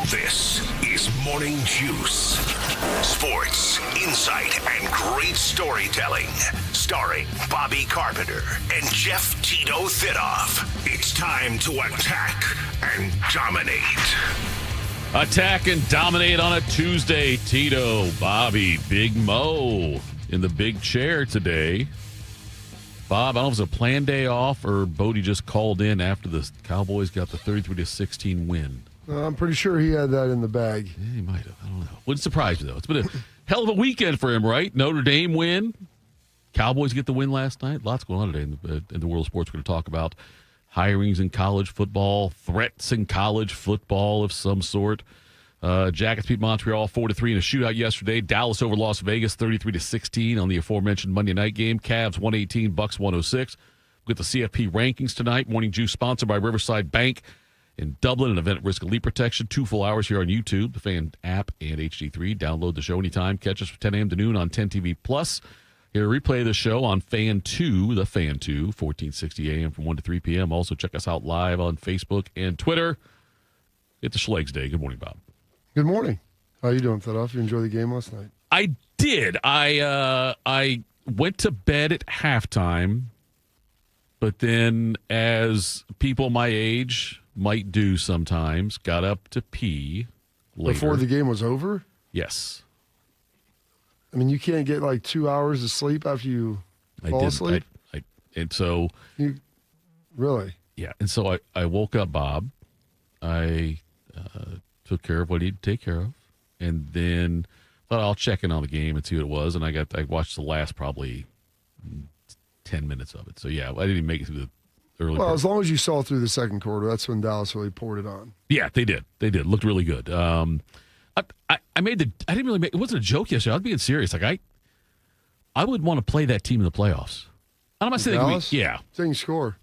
This is Morning Juice. Sports, insight, and great storytelling. Starring Bobby Carpenter and Jeff Tito Thitoff. It's time to attack and dominate. Attack and dominate on a Tuesday. Tito, Bobby, Big Mo in the big chair today. Bob, I don't know if it was a planned day off or Bodie just called in after the Cowboys got the 33-16 win. I'm pretty sure he had that in the bag. Yeah, he might have. I don't know. Wouldn't surprise me, though. It's been a hell of a weekend for him, right? Notre Dame win. Cowboys get the win last night. Lots going on today in the world of sports. We're going to talk about hirings in college football, threats in college football of some sort. Jackets beat Montreal 4-3 in a shootout yesterday. Dallas over Las Vegas 33-16 on the aforementioned Monday night game. Cavs 118, Bucks 106. We get the CFP rankings tonight. Morning Juice sponsored by Riverside Bank in Dublin, an event at risk of leak protection. 2 full hours here on YouTube, the Fan app, and HD3. Download the show anytime. Catch us from 10 a.m. to noon on 10 TV Plus. Here, replay the show on Fan 2, the Fan 2, 1460 a.m. from 1 to 3 p.m. Also, check us out live on Facebook and Twitter. It's a Schlegs Day. Good morning, Bob. Good morning. How you doing, Thitoff? You enjoyed the game last night? I did. I went to bed at halftime, but then, as people my age might do sometimes, got up to pee later. Before the game was over? Yes. I mean, you can't get like 2 hours of sleep after you fall asleep? And so... Really? Yeah, and so I woke up Bob. I took care of what he'd take care of, and then thought I'll check in on the game and see what it was, and I watched the last probably 10 minutes of it. So, yeah, I didn't even make it through the early part. As long as you saw through the second quarter, that's when Dallas really poured it on. Yeah, they did. They did. Looked really good. I didn't really make it. Wasn't a joke yesterday. I was being serious. Like I would want to play that team in the playoffs. I'm not saying Dallas? they can score.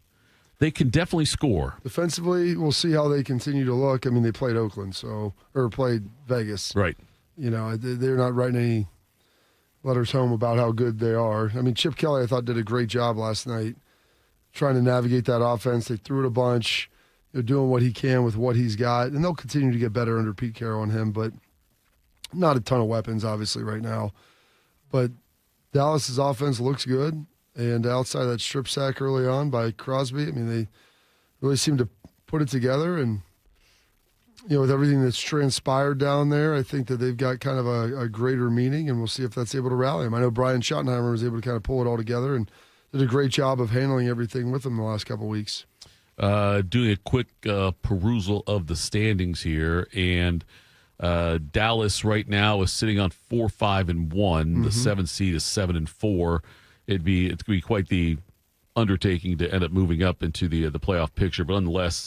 They can definitely score. Defensively, we'll see how they continue to look. I mean, they played Oakland, or played Vegas. Right. You know, they're not writing any letters home about how good they are. I mean, Chip Kelly, I thought, did a great job last night trying to navigate that offense. They threw it a bunch. They're doing what he can with what he's got, and they'll continue to get better under Pete Carroll and him, but not a ton of weapons, obviously, right now. But Dallas's offense looks good, and outside that strip sack early on by Crosby, I mean, they really seem to put it together, and you know, with everything that's transpired down there, I think that they've got kind of a greater meaning, and we'll see if that's able to rally them. I know Brian Schottenheimer was able to kind of pull it all together and did a great job of handling everything with them the last couple of weeks. Doing a quick perusal of the standings here, and Dallas right now is sitting on 4-5-1. Mm-hmm. The 7th seed is 7-4. It's going to be quite the undertaking to end up moving up into the playoff picture, but nonetheless,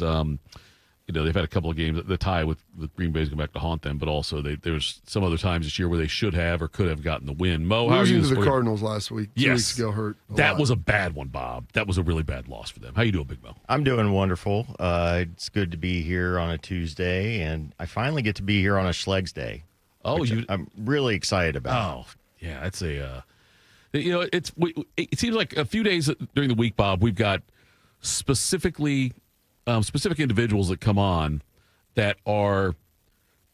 they've had a couple of games. The tie with Green Bay is going back to haunt them, but also there's some other times this year where they should have or could have gotten the win. Mo, how are you? Losing to the Cardinals last week. 2 weeks ago hurt. That was a bad one, Bob. That was a really bad loss for them. How you doing, Big Mo? I'm doing wonderful. It's good to be here on a Tuesday, and I finally get to be here on a Schlegs Day. Oh, I'm really excited about. Oh, yeah, it's a. It seems like a few days during the week, Bob, we've got specific individuals that come on that are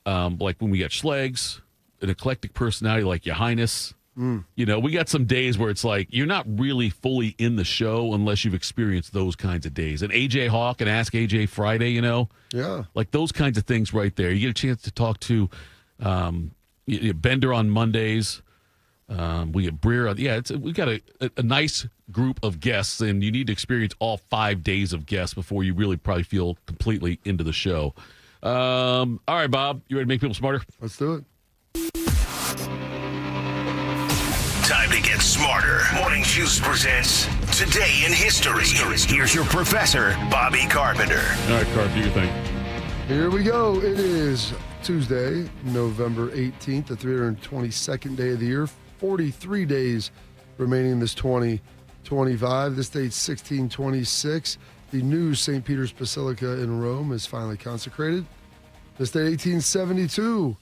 like when we got Schlegs, an eclectic personality like Your Highness. You know, we got some days where it's like you're not really fully in the show unless you've experienced those kinds of days. And AJ Hawk and Ask AJ Friday, yeah, like those kinds of things right there. You get a chance to talk to Bender on Mondays. We get Breer. We got a nice group of guests, and you need to experience all 5 days of guests before you really probably feel completely into the show. All right, Bob, you ready to make people smarter? Let's do it. Time to get smarter. Morning Juice presents Today in History. Here's your professor, Bobby Carpenter. All right, Carp, do your thing. Here we go. It is Tuesday, November 18th, the 322nd day of the year. 43 days remaining in this 2025. This date's 1626. The new St. Peter's Basilica in Rome is finally consecrated. This date, 1872.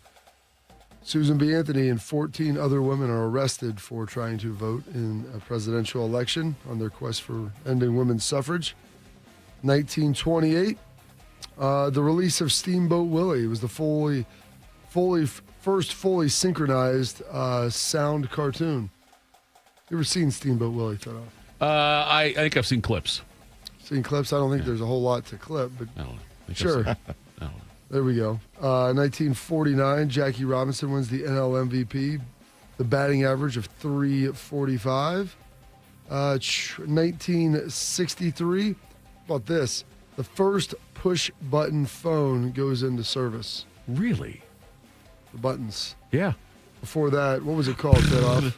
Susan B. Anthony and 14 other women are arrested for trying to vote in a presidential election on their quest for ending women's suffrage. 1928. The release of Steamboat Willie. It was the first fully synchronized sound cartoon. You ever seen Steamboat Willie, Thitoff? I think I've seen clips. Seen clips? I don't think there's a whole lot to clip, but I don't know. I think sure. I don't know. There we go. 1949, Jackie Robinson wins the NL MVP. The batting average of .345. 1963, how about this? The first push-button phone goes into service. Really? The buttons. Yeah. Before that, what was it called?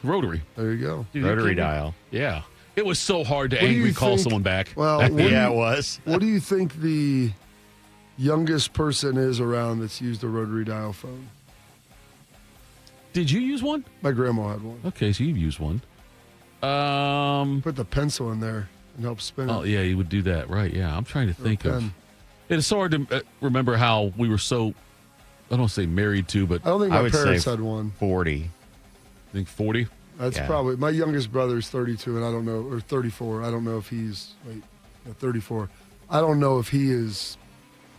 Rotary. There you go. Dude, Rotary dial. Yeah. It was so hard to What do angry you call think- someone back. Well, Yeah, it was. What do you think the youngest person is around that's used a rotary dial phone? Did you use one? My grandma had one. Okay, so you've used one. Put the pencil in there and help spin it. Oh, yeah, you would do that, right? Yeah, I'm trying to think of. pen. It's so hard to remember how we were so, I don't want to say married to, but I don't think I my would parents say had one. 40. I think 40. That's Yeah. probably my youngest brother is 32, and I don't know, or 34. I don't know if he's 34. I don't know if he is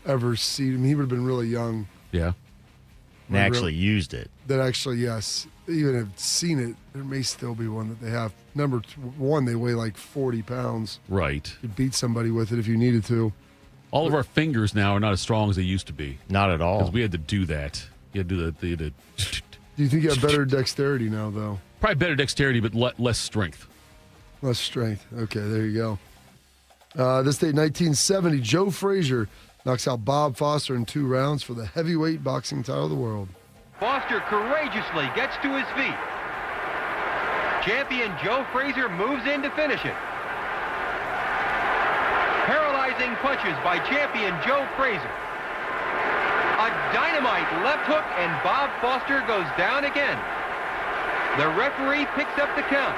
ever seen. I mean, he would have been really young. Yeah. And actually used it. That actually, yes, even have seen it. There may still be one that they have. Number one, they weigh like 40 pounds. Right. You could beat somebody with it if you needed to. All of our fingers now are not as strong as they used to be Not at all. because we had to do that. You had to do the Do you think you have better dexterity now, though? probably better dexterity, but less strength. Less strength. Okay, there you go. This date, 1970, Joe Frazier knocks out Bob Foster in 2 rounds for the heavyweight boxing title of the world. Foster courageously gets to his feet. Champion Joe Frazier moves in to finish it. Paralyzing punches by champion Joe Frazier. A dynamite left hook and Bob Foster goes down again. The referee picks up the count.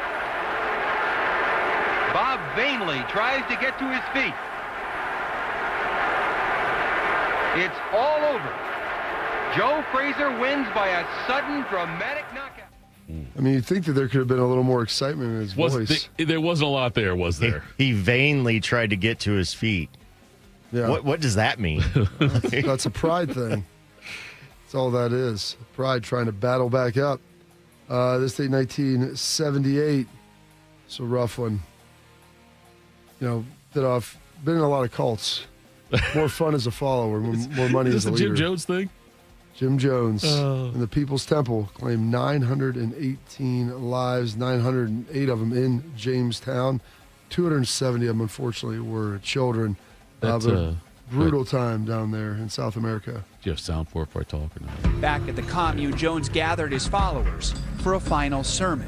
Bob vainly tries to get to his feet. It's all over. Joe Frazier wins by a sudden, dramatic knockout. I mean, you'd think that there could have been a little more excitement in his voice. There wasn't a lot there, was there? He vainly tried to get to his feet. Yeah, What does that mean? that's a pride thing. That's all that is. Pride trying to battle back up. This date, 1978. It's a rough one. You know, Thitoff, been in a lot of cults. More fun as a follower, more money Is as this a the leader. Jim Jones thing? Jim Jones and the People's Temple claimed 918 lives, 908 of them in Jamestown. 270 of them, unfortunately, were children. That's But a brutal time down there in South America. Do you have sound for it before I talk or not? Back at the commune, Jones gathered his followers for a final sermon.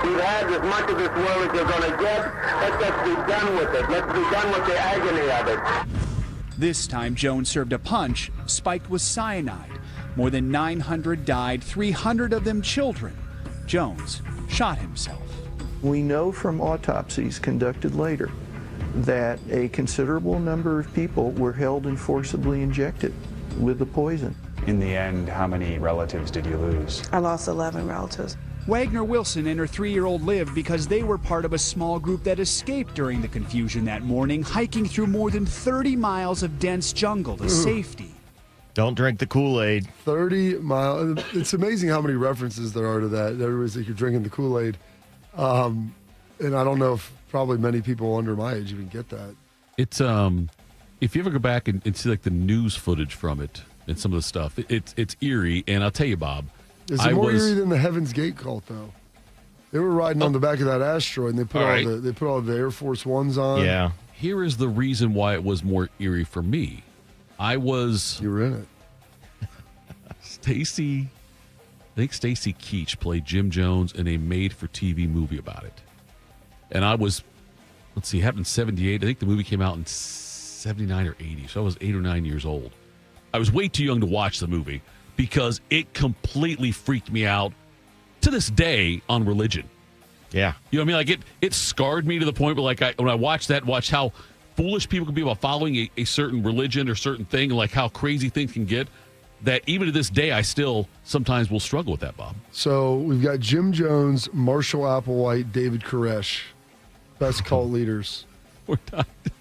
We've had as much of this world as you're going to get. Let's just be done with it. Let's be done with the agony of it. This time, Jones served a punch spiked with cyanide. More than 900 died, 300 of them children. Jones shot himself. We know from autopsies conducted later that a considerable number of people were held and forcibly injected with the poison. In the end, how many relatives did you lose? I lost 11 relatives. Wagner Wilson and her 3-year-old lived because they were part of a small group that escaped during the confusion that morning, hiking through more than 30 miles of dense jungle to safety. Don't drink the Kool-Aid. 30 miles. It's amazing how many references there are to that. Everybody's like, you're drinking the Kool-Aid. And I don't know if probably many people under my age even get that. It's if you ever go back and see like the news footage from it and some of the stuff, it's eerie. And I'll tell you, Bob, Is it more eerie than the Heaven's Gate cult, though? They were riding on the back of that asteroid, and they put all the Air Force Ones on. Yeah. Here is the reason why it was more eerie for me. You were in it. I think Stacy Keach played Jim Jones in a made-for-TV movie about it. And I was, it happened in 78. I think the movie came out in 79 or 80, so I was 8 or 9 years old. I was way too young to watch the movie because it completely freaked me out to this day on religion. Yeah. You know what I mean? Like it scarred me to the point where when I watched how foolish people can be about following a certain religion or certain thing, and like how crazy things can get, that even to this day I still sometimes will struggle with that, Bob. So we've got Jim Jones, Marshall Applewhite, David Koresh, best cult leaders. We're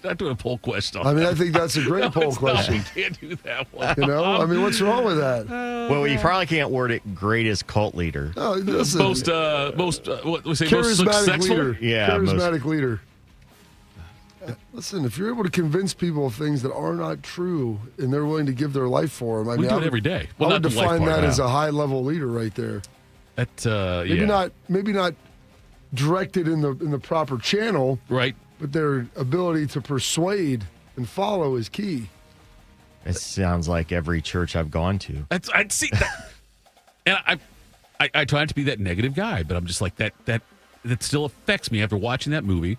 not doing a poll question. I mean, I think that's a great poll question. We can't do that one. You know, I mean, what's wrong with that? Well, you probably can't word it greatest cult leader. No, listen, Most what we say, most charismatic successful. leader. Yeah, charismatic leader. Listen, if you're able to convince people of things that are not true and they're willing to give their life for them, I We mean, do it every day. Well, I not would the life define part, that no. as a high-level leader right there. That Maybe not directed in the proper channel, right. but their ability to persuade and follow is key. It sounds like every church I've gone to. I'd see that, and I try not to be that negative guy, but I'm just like that still affects me after watching that movie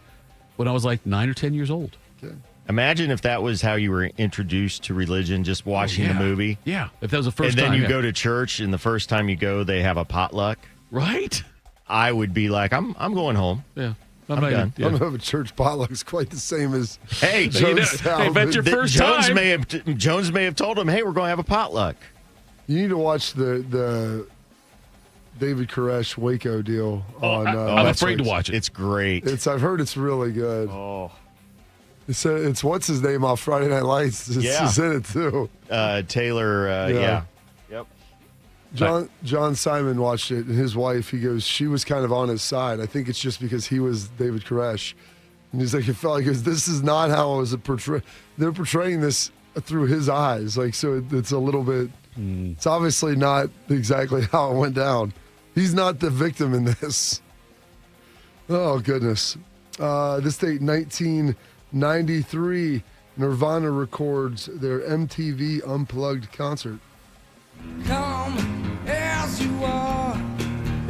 when I was like 9 or 10 years old. Okay. Imagine if that was how you were introduced to religion, just watching the movie. Yeah, if that was the first and then time. you go to church, and the first time you go, they have a potluck. Right? I would be like, I'm going home. Yeah. I'm done. I don't know if a church potluck is quite the same as Hey, Jonestown. hey, that's your first Jones time. Jones may have told him, hey, we're going to have a potluck. You need to watch the David Koresh Waco deal on. I'm afraid to Netflix. watch it. It's great. I've heard it's really good. Oh. It's what's his name off Friday Night Lights. Is in it too. Taylor, Yeah. Yep. John Simon watched it, and his wife, he goes, she was kind of on his side. I think it's just because he was David Koresh. And he's like, it felt like, this is not how it was portrayed. They're portraying this through his eyes. Like, so it's a little bit, it's obviously not exactly how it went down. He's not the victim in this. Oh, goodness. This date, 1993, Nirvana records their MTV Unplugged concert. Come as you are,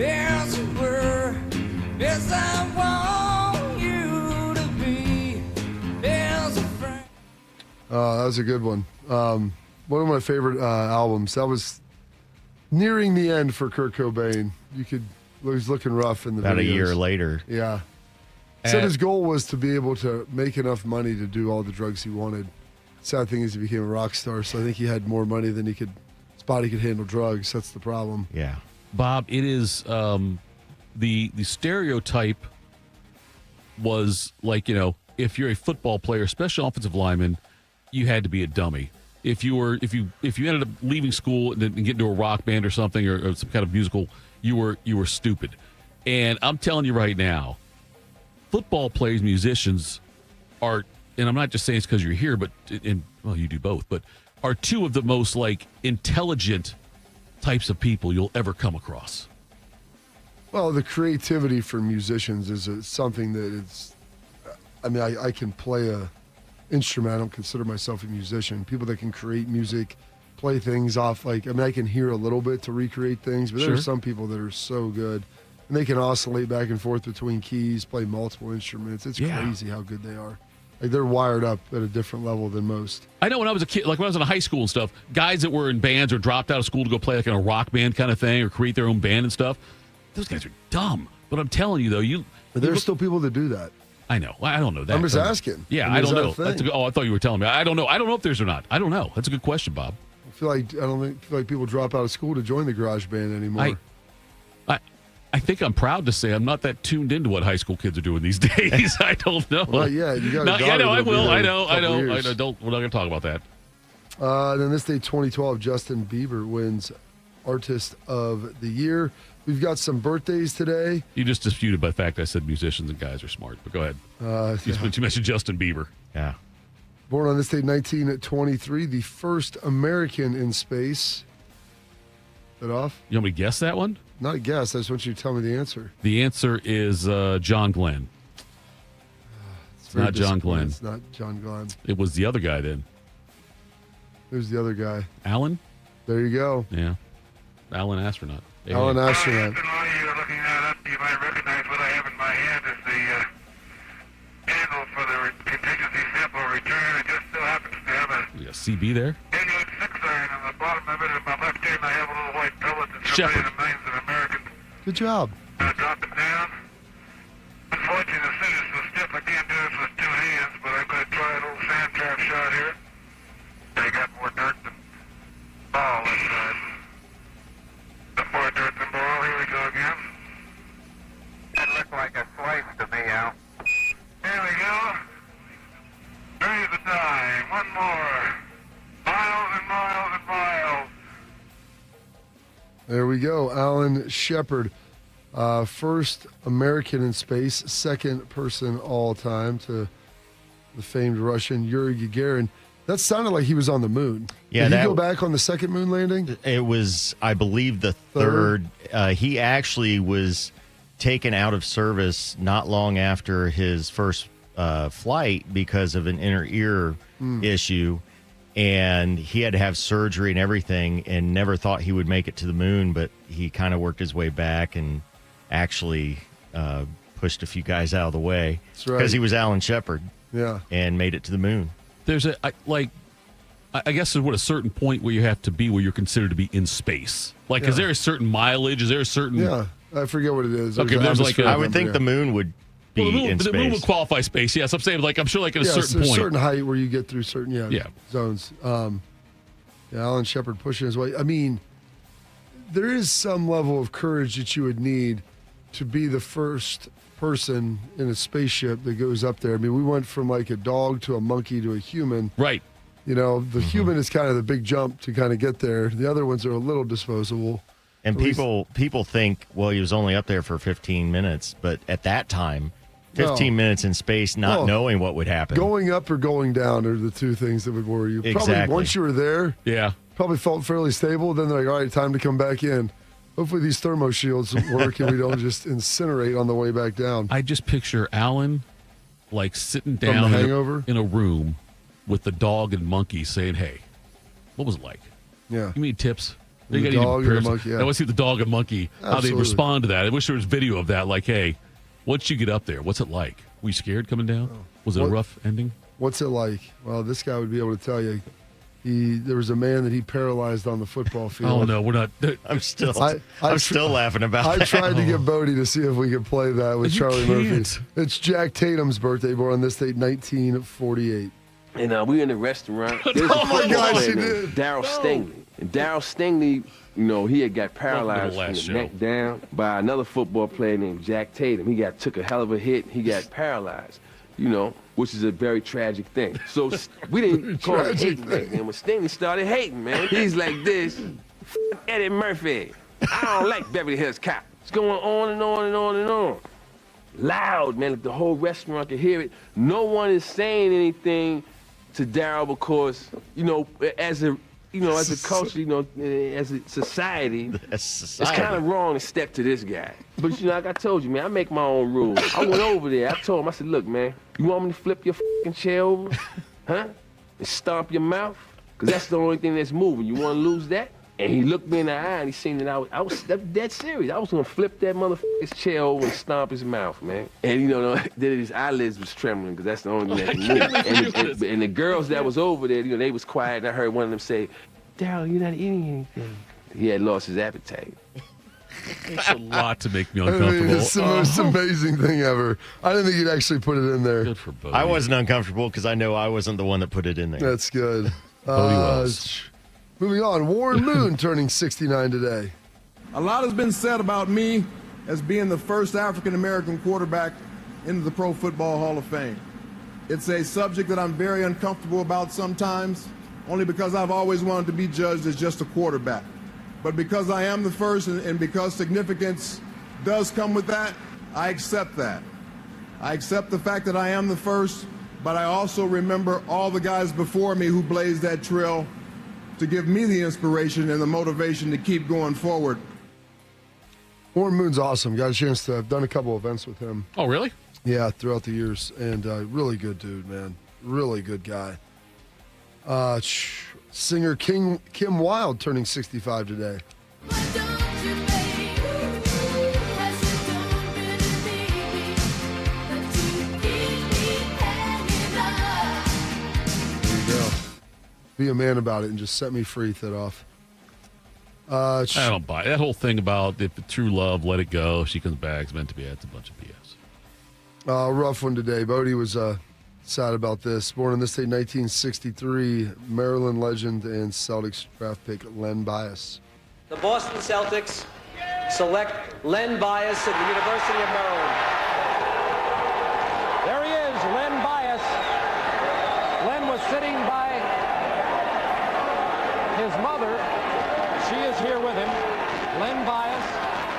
as you were, as I want you to be, as a friend. That was a good one. One of my favorite albums. That was nearing the end for Kurt Cobain. He was looking rough in the About videos. a year later. Yeah. Said his goal was to be able to make enough money to do all the drugs he wanted. Sad thing is he became a rock star, so I think he had more money than his body could handle drugs. That's the problem. Yeah. Bob, it is the stereotype was like, if you're a football player, special offensive lineman, you had to be a dummy. If you ended up leaving school and getting into a rock band or something or some kind of musical, you were stupid. And I'm telling you right now, football players, musicians are, and I'm not just saying it's because you're here, but you do both, but are two of the most intelligent types of people you'll ever come across. Well, the creativity for musicians is something that is, I mean, I can play a instrument. I don't consider myself a musician. People that can create music, play things off, I can hear a little bit to recreate things, but there are some people that are so good. And they can oscillate back and forth between keys, play multiple instruments. It's crazy how good they are. They're wired up at a different level than most. I know when I was a kid, when I was in high school and stuff, guys that were in bands or dropped out of school to go play in a rock band kind of thing or create their own band and stuff, those guys are dumb. But I'm telling you, though, But there's still people that do that. I know. I don't know that. I'm just asking. Yeah, I I don't know. thing. That's I thought you were telling me. I don't know. I don't know if there's or not. I don't know. That's a good question, Bob. I feel like people drop out of school to join the garage band anymore. I think I'm proud to say I'm not that tuned into what high school kids are doing these days. I don't know. Well, yeah, you got. I know. I will. I know. Years. I know. Don't. We're not going to talk about that. Then this day, 2012, Justin Bieber wins Artist of the Year. We've got some birthdays today. You just disputed by the fact I said musicians and guys are smart, but go ahead. You mentioned Justin Bieber. Yeah. Born on this day, 1923, the first American in space. That off? You want me to guess that one? Not a guess. I just want you to tell me the answer. The answer is John Glenn. It's not John Glenn. It's not John Glenn. It was the other guy then. Who's the other guy? Alan? There you go. Yeah. Alan Astronaut. Alan Astronaut. While you're looking that up, you might recognize what I have in my hand is the handle for the contingency sample return. It just so happens to have a You got CB there? Inuit 6 iron on the bottom of it. In my left hand, I have a little white pellet that's Shepherd. in the minds of Americans. Good job. Drop it down. Unfortunately, the suit is so stiff I can't do this with 2 hands, but I'm going to try a little sand trap shot here. I got more dirt than ball this time. Some more dirt than ball. Here we go again. It looked like a slice to me, Al. There we go. There we go. Alan Shepard, first American in space, second person all time to the famed Russian Yuri Gagarin. That sounded like he was on the moon. Yeah, Did he go back on the second moon landing? It was, I believe, the third. He actually was taken out of service not long after his first flight because of an inner ear issue. And he had to have surgery and everything and never thought he would make it to the moon. But he kind of worked his way back and actually pushed a few guys out of the way. That's right. Because he was Alan Shepard. Yeah. And made it to the moon. There's I guess there's a certain point where you have to be where you're considered to be in space. Like, is there a certain mileage? Is there a certain? Yeah, I forget what it is. Okay, there's like I would think the moon would be in space. The moon would qualify space. Yes, I'm saying I'm sure at a certain point, point, certain height where you get through certain zones. Alan Shepard pushing his way. I mean, there is some level of courage that you would need to be the first person in a spaceship that goes up there. I mean, we went from like a dog to a monkey to a human. Right. You know, the human is kind of the big jump to kind of get there. The other ones are a little disposable. And people think, well, he was only up there for 15 minutes. But at that time, 15 minutes in space, not knowing what would happen. Going up or going down are the two things that would worry you. Exactly. Probably once you were there, probably felt fairly stable. Then they're like, all right, time to come back in. Hopefully these thermo shields work and we don't just incinerate on the way back down. I just picture Alan like sitting down in a room with the dog and monkey saying, hey, what was it like? Yeah. You need tips? The dog and the monkey, I want to see the dog and monkey, how they respond to that. I wish there was video of that. Like, hey, once you get up there, what's it like? Were you scared coming down? Was it a rough ending? What's it like? Well, this guy would be able to tell you. There was a man that he paralyzed on the football field. Oh no, we're not. I'm still laughing about that. I tried to get Bodie to see if we could play that with Charlie Murphy. It's Jack Tatum's birthday, born on this date, 1948. And we were in a restaurant. Oh my gosh, you did. Daryl Stingley. And Daryl Stingley, he had got paralyzed from the neck down by another football player named Jack Tatum. He took a hell of a hit. He got paralyzed. Which is a very tragic thing. So we didn't call it hating back then. When Stingley started hating, man, he's like this, Eddie Murphy. I don't like Beverly Hills Cop. It's going on and on and on and on. Loud, man, like the whole restaurant could hear it. No one is saying anything to Daryl because, as a culture, as a society, it's kind of wrong to step to this guy. But, like I told you, man, I make my own rules. I went over there. I told him, I said, look, man, you want me to flip your fucking chair over? Huh? And stomp your mouth? Because that's the only thing that's moving. You want to lose that? And he looked me in the eye and he seen that I was dead serious. I was going to flip that motherfucker's chair over and stomp his mouth, man. And, then his eyelids was trembling because that's the only thing that can move. And the girls that was over there, they was quiet. And I heard one of them say, Daryl, you're not eating anything. He had lost his appetite. That's a lot to make me uncomfortable. It's the most amazing thing ever. I didn't think you'd actually put it in there. Good for Bodie. I wasn't uncomfortable because I know I wasn't the one that put it in there. That's good. Bodie was. Moving on, Warren Moon turning 69 today. A lot has been said about me as being the first African-American quarterback into the Pro Football Hall of Fame. It's a subject that I'm very uncomfortable about sometimes, only because I've always wanted to be judged as just a quarterback. But because I am the first and because significance does come with that, I accept that. I accept the fact that I am the first, but I also remember all the guys before me who blazed that trail to give me the inspiration and the motivation to keep going forward. Warren Moon's awesome. Got a chance to have done a couple events with him. Oh, really? Yeah, throughout the years. And really good dude, man. Really good guy. Singer Kim Wilde turning 65 today. Be a man about it and just set me free, Thitoff. I don't buy it. That whole thing about if it's true love, let it go. She comes back. It's meant to be. That's a bunch of BS. Rough one today. Bodie was sad about this. Born on this day, 1963, Maryland legend and Celtics draft pick Len Bias. The Boston Celtics select Len Bias at the University of Maryland. There he is, Len Bias. Len was sitting by his mother. She is here with him. Len Bias,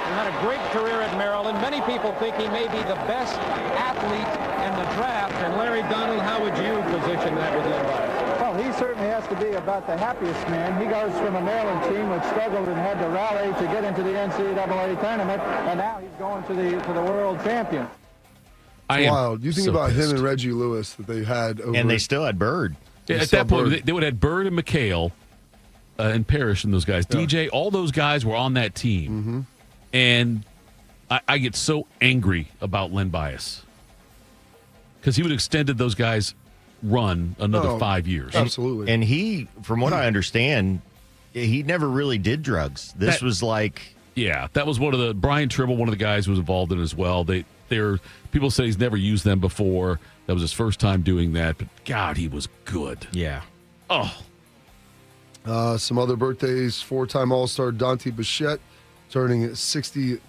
who had a great career at Maryland. Many people think he may be the best athlete in the draft. And Larry Donald, how would you position that with Len Bias? Well, he certainly has to be about the happiest man. He goes from a Maryland team which struggled and had to rally to get into the NCAA tournament, and now he's going to the world champion. It's wild. You think about him and Reggie Lewis that they had over. And they still had Bird. Yeah, at that point, they would have had Bird and McHale and Parrish and those guys. Yeah. DJ, all those guys were on that team. Mm-hmm. And I get so angry about Len Bias because he would have extended those guys' run another 5 years. Absolutely. And he, from what I understand, he never really did drugs. This was like... Yeah, that was one of the... Brian Tribble, one of the guys who was involved in it as well. People say he's never used them before. That was his first time doing that. But, God, he was good. Yeah. Oh. Some other birthdays. Four-time All-Star Dante Bichette turning 62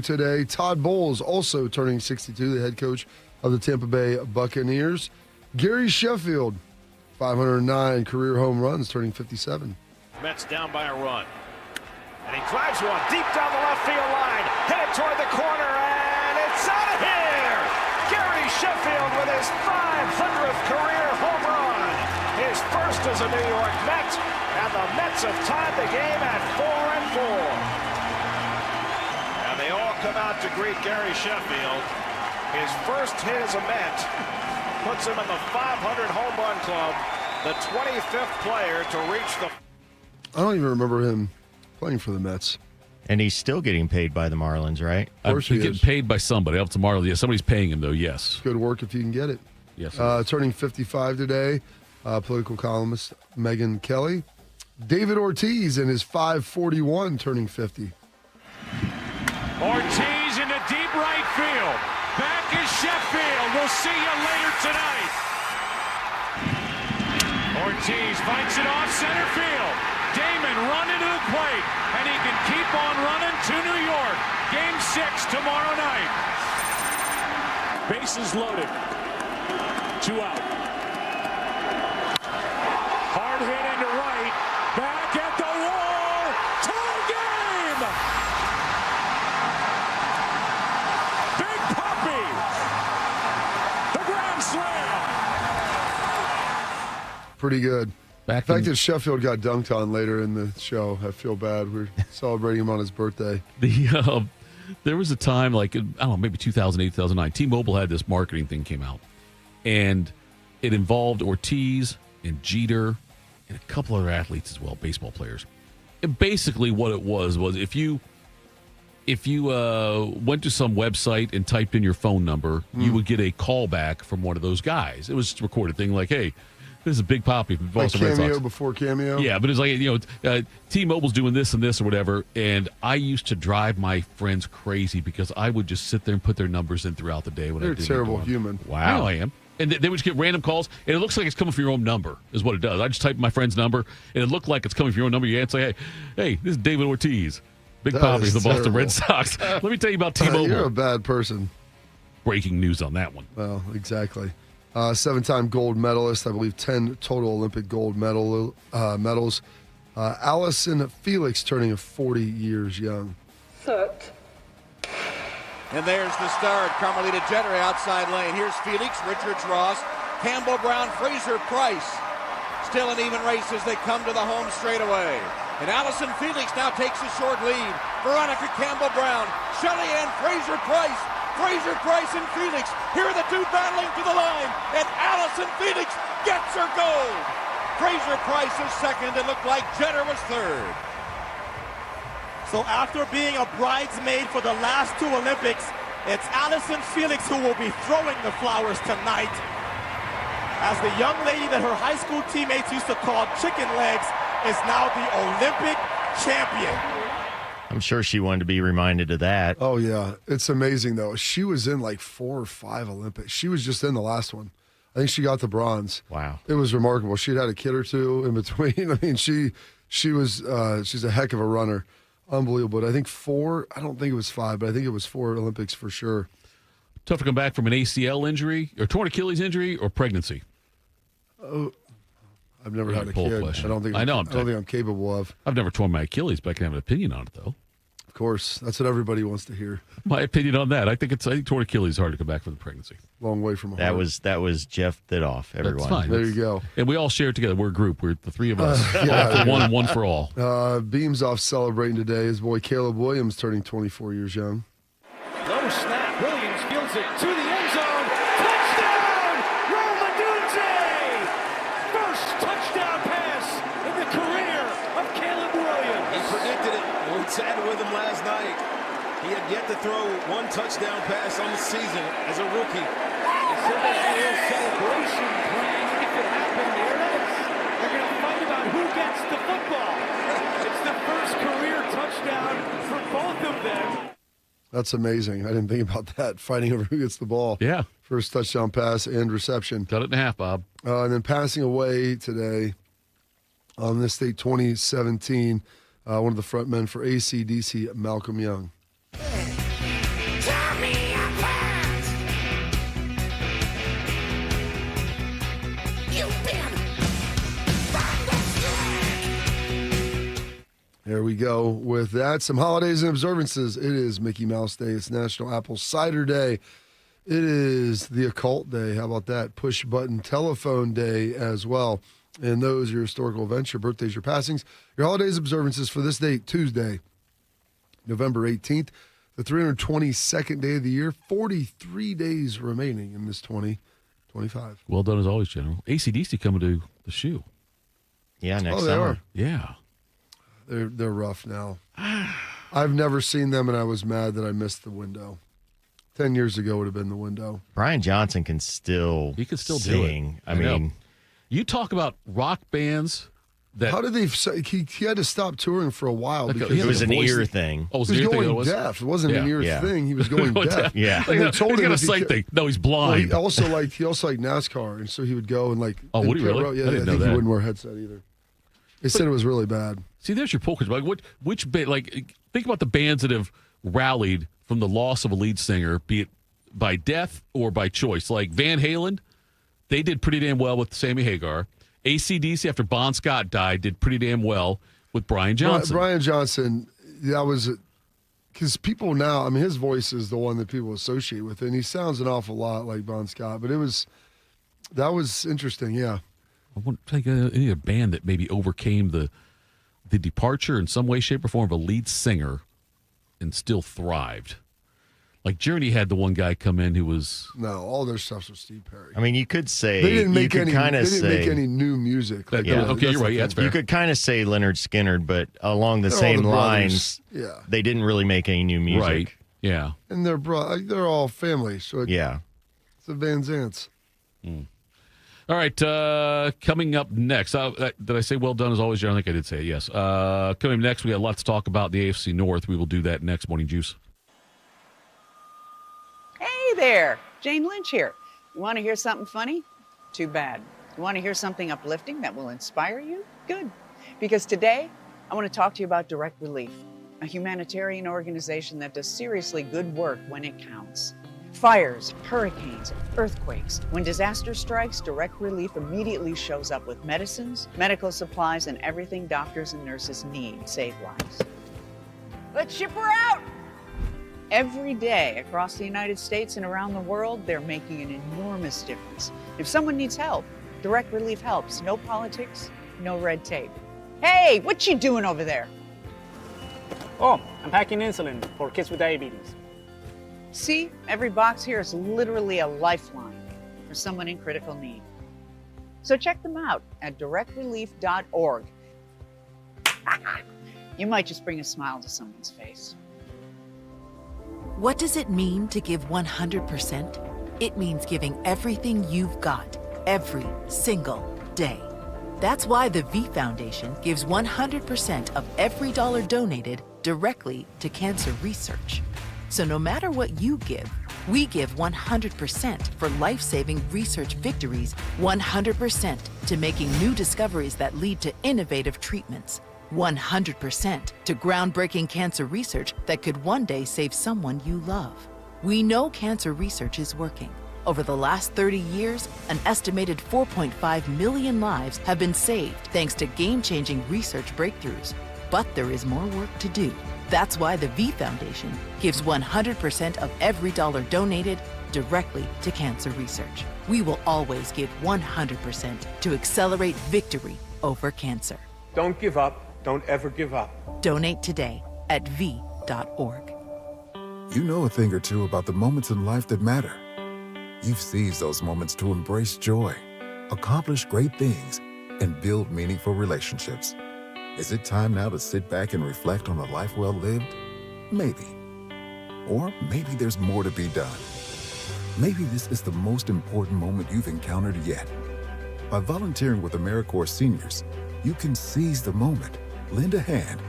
today. Todd Bowles also turning 62, the head coach of the Tampa Bay Buccaneers. Gary Sheffield, 509 career home runs, turning 57. Mets down by a run. And he drives one deep down the left field line. Hit it toward the corner, and it's out of here! Gary Sheffield with his 500th career home run. His first as a New York Met, and the Mets have tied the game at 4-4. And they all come out to greet Gary Sheffield. His first hit as a Met puts him in the 500 home run club, the 25th player to reach the... I don't even remember him playing for the Mets. And he's still getting paid by the Marlins, right? Of course he's getting paid by somebody. Up tomorrow, yeah, somebody's paying him, though, yes. Good work if you can get it. Yes. Turning 55 today, political columnist Megyn Kelly. David Ortiz in his 541 turning 50. Ortiz into deep right field. Back is Sheffield. We'll see you later tonight. Ortiz fights it off center field. Damon running to the plate, and he can keep on running to New York. Game 6 tomorrow night. Bases loaded. 2 out. Hard hit into right. Back at the wall. Tie game! Big Papi! The grand slam! Pretty good. The fact that Sheffield got dunked on later in the show, I feel bad. We're celebrating him on his birthday. There was a time, like, I don't know, maybe 2008, 2009, T-Mobile had this marketing thing came out, and it involved Ortiz and Jeter and a couple other athletes as well, baseball players. And basically what it was if you went to some website and typed in your phone number, you would get a call back from one of those guys. It was just a recorded thing like, hey, this is Big Papi from Boston Red Sox. Cameo before Cameo? Yeah, but it's like, T-Mobile's doing this and this or whatever, and I used to drive my friends crazy because I would just sit there and put their numbers in throughout the day. When You're a terrible human. Wow. I know I am. And they would just get random calls, and it looks like it's coming from your own number, is what it does. I just type my friend's number, and it looked like it's coming from your own number. You answer, hey, this is David Ortiz, Big Papi of the Boston Red Sox. Let me tell you about T-Mobile. You're a bad person. Breaking news on that one. Well, exactly. 7-time gold medalist, I believe 10 total Olympic gold medals. Allison Felix turning 40 years young. Set. And there's the start. Carmelita Jeter outside lane. Here's Felix, Richards Ross, Campbell Brown, Fraser Price. Still an even race as they come to the home straightaway. And Allison Felix now takes a short lead. Veronica Campbell Brown, Shelly Ann Fraser Price. Fraser Price and Felix. Here are the two battling to the line. And Allison Felix gets her gold. Fraser Price is second. It looked like Jeter was third. So after being a bridesmaid for the last 2 Olympics, it's Allison Felix who will be throwing the flowers tonight. As the young lady that her high school teammates used to call chicken legs is now the Olympic champion. I'm sure she wanted to be reminded of that. Oh, yeah. It's amazing, though. She was in like 4 or 5 Olympics. She was just in the last one. I think she got the bronze. Wow. It was remarkable. She'd had a kid or two in between. I mean, she's a heck of a runner. Unbelievable. But I think 4, I don't think it was 5, but I think it was 4 Olympics for sure. Tough to come back from an ACL injury or torn Achilles injury or pregnancy. Oh, I've never had a kid. Question. I don't think I'm capable of. I've never torn my Achilles, but I can have an opinion on it, though. Of course. That's what everybody wants to hear. My opinion on that. I think torn Achilles is hard to come back from the pregnancy. Long way from that was Jeff Thitoff, everyone. That's fine. There you go. And we all share it together. We're a group. We're the three of us. Yeah. All for one and one for all. Beams off celebrating today. His boy Caleb Williams turning 24 years young. Low snap. Williams fields it to the end zone. Touchdown! Roma Dunze! First touchdown pass in the career of Caleb Williams. He predicted it. We chatted with him last night. He had yet to throw one touchdown pass on the season as a rookie. They said they had a little celebration planned if it happened. There it is. They're going to fight about who gets the football. It's the first career touchdown for both of them. That's amazing. I didn't think about that. Fighting over who gets the ball. Yeah. First touchdown pass and reception. Cut it in half, Bob. And then passing away today on this date, 2017, one of the front men for AC/DC, Malcolm Young. There we go with that. Some holidays and observances. It is Mickey Mouse Day. It's National Apple Cider Day. It is the Occult Day. How about that? Push Button Telephone Day as well. And those are your historical events, your birthdays, your passings, your holidays, observances for this date, Tuesday, November 18th, the 322nd day of the year. 43 days remaining in this 2025. Well done as always, General. AC/DC coming to the shoe. Yeah, next they summer. are. Yeah. They're rough now. I've never seen them, and I was mad that I missed the window. 10 years ago would have been the window. Brian Johnson can still do sing. it. I mean, you talk about rock bands that. How did they? He had to stop touring for a while because it was an ear thing. Oh, he was going deaf. It wasn't an ear thing. He was going deaf. Yeah, and they told he's him got a sight thing. No, he's blind. Well, he also liked NASCAR, and so he would go and like. Oh, would he really? Yeah, I didn't know think that. he wouldn't wear a headset either. They said it was really bad. See, there's your poll question. Like, which band? Like, think about the bands that have rallied from the loss of a lead singer, be it by death or by choice. Like Van Halen, they did pretty damn well with Sammy Hagar. AC/DC, after Bon Scott died, did pretty damn well with Brian Johnson. Brian Johnson, that was because people now. I mean, his voice is the one that people associate with it, and he sounds an awful lot like Bon Scott. But that was interesting. Yeah. I want to take any other band that maybe overcame the departure in some way, shape, or form of a lead singer and still thrived. Like Journey had the one guy come in who was all their stuff's with Steve Perry. I mean, you could say they didn't make any new music. Okay, you're right. Yeah, that's fair. You could kind of say Leonard Skinner, but along the same lines, they didn't really make any new music. Right. Yeah. And they're all family, so it's a Van Zants. All right, coming up next. Did I say well done as always, John? I think I did say it, yes. Coming up next, we got a lot to talk about the AFC North. We will do that next. Morning Juice. Hey there, Jane Lynch here. You want to hear something funny? Too bad. You want to hear something uplifting that will inspire you? Good. Because today, I want to talk to you about Direct Relief, a humanitarian organization that does seriously good work when it counts. Fires, hurricanes, earthquakes. When disaster strikes, Direct Relief immediately shows up with medicines, medical supplies, and everything doctors and nurses need to save lives. Let's ship her out! Every day across the United States and around the world, they're making an enormous difference. If someone needs help, Direct Relief helps. No politics, no red tape. Hey, what you doing over there? Oh, I'm packing insulin for kids with diabetes. See, every box here is literally a lifeline for someone in critical need. So check them out at directrelief.org. You might just bring a smile to someone's face. What does it mean to give 100%? It means giving everything you've got, every single day. That's why the V Foundation gives 100% of every dollar donated directly to cancer research. So no matter what you give, we give 100% for life-saving research victories, 100% to making new discoveries that lead to innovative treatments, 100% to groundbreaking cancer research that could one day save someone you love. We know cancer research is working. Over the last 30 years, an estimated 4.5 million lives have been saved thanks to game-changing research breakthroughs. But there is more work to do. That's why the V Foundation gives 100% of every dollar donated directly to cancer research. We will always give 100% to accelerate victory over cancer. Don't give up. Don't ever give up. Donate today at v.org. You know a thing or two about the moments in life that matter. You've seized those moments to embrace joy, accomplish great things, and build meaningful relationships. Is it time now to sit back and reflect on a life well lived? Maybe. Or maybe there's more to be done. Maybe this is the most important moment you've encountered yet. By volunteering with AmeriCorps Seniors, you can seize the moment, lend a hand,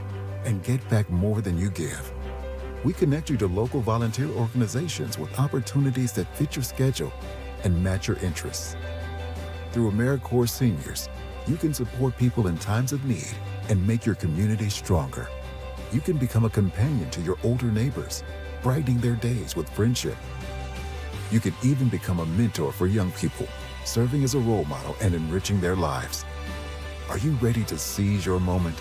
and get back more than you give. We connect you to local volunteer organizations with opportunities that fit your schedule and match your interests. Through AmeriCorps Seniors, you can support people in times of need and make your community stronger. You can become a companion to your older neighbors, brightening their days with friendship. You can even become a mentor for young people, serving as a role model and enriching their lives. Are you ready to seize your moment?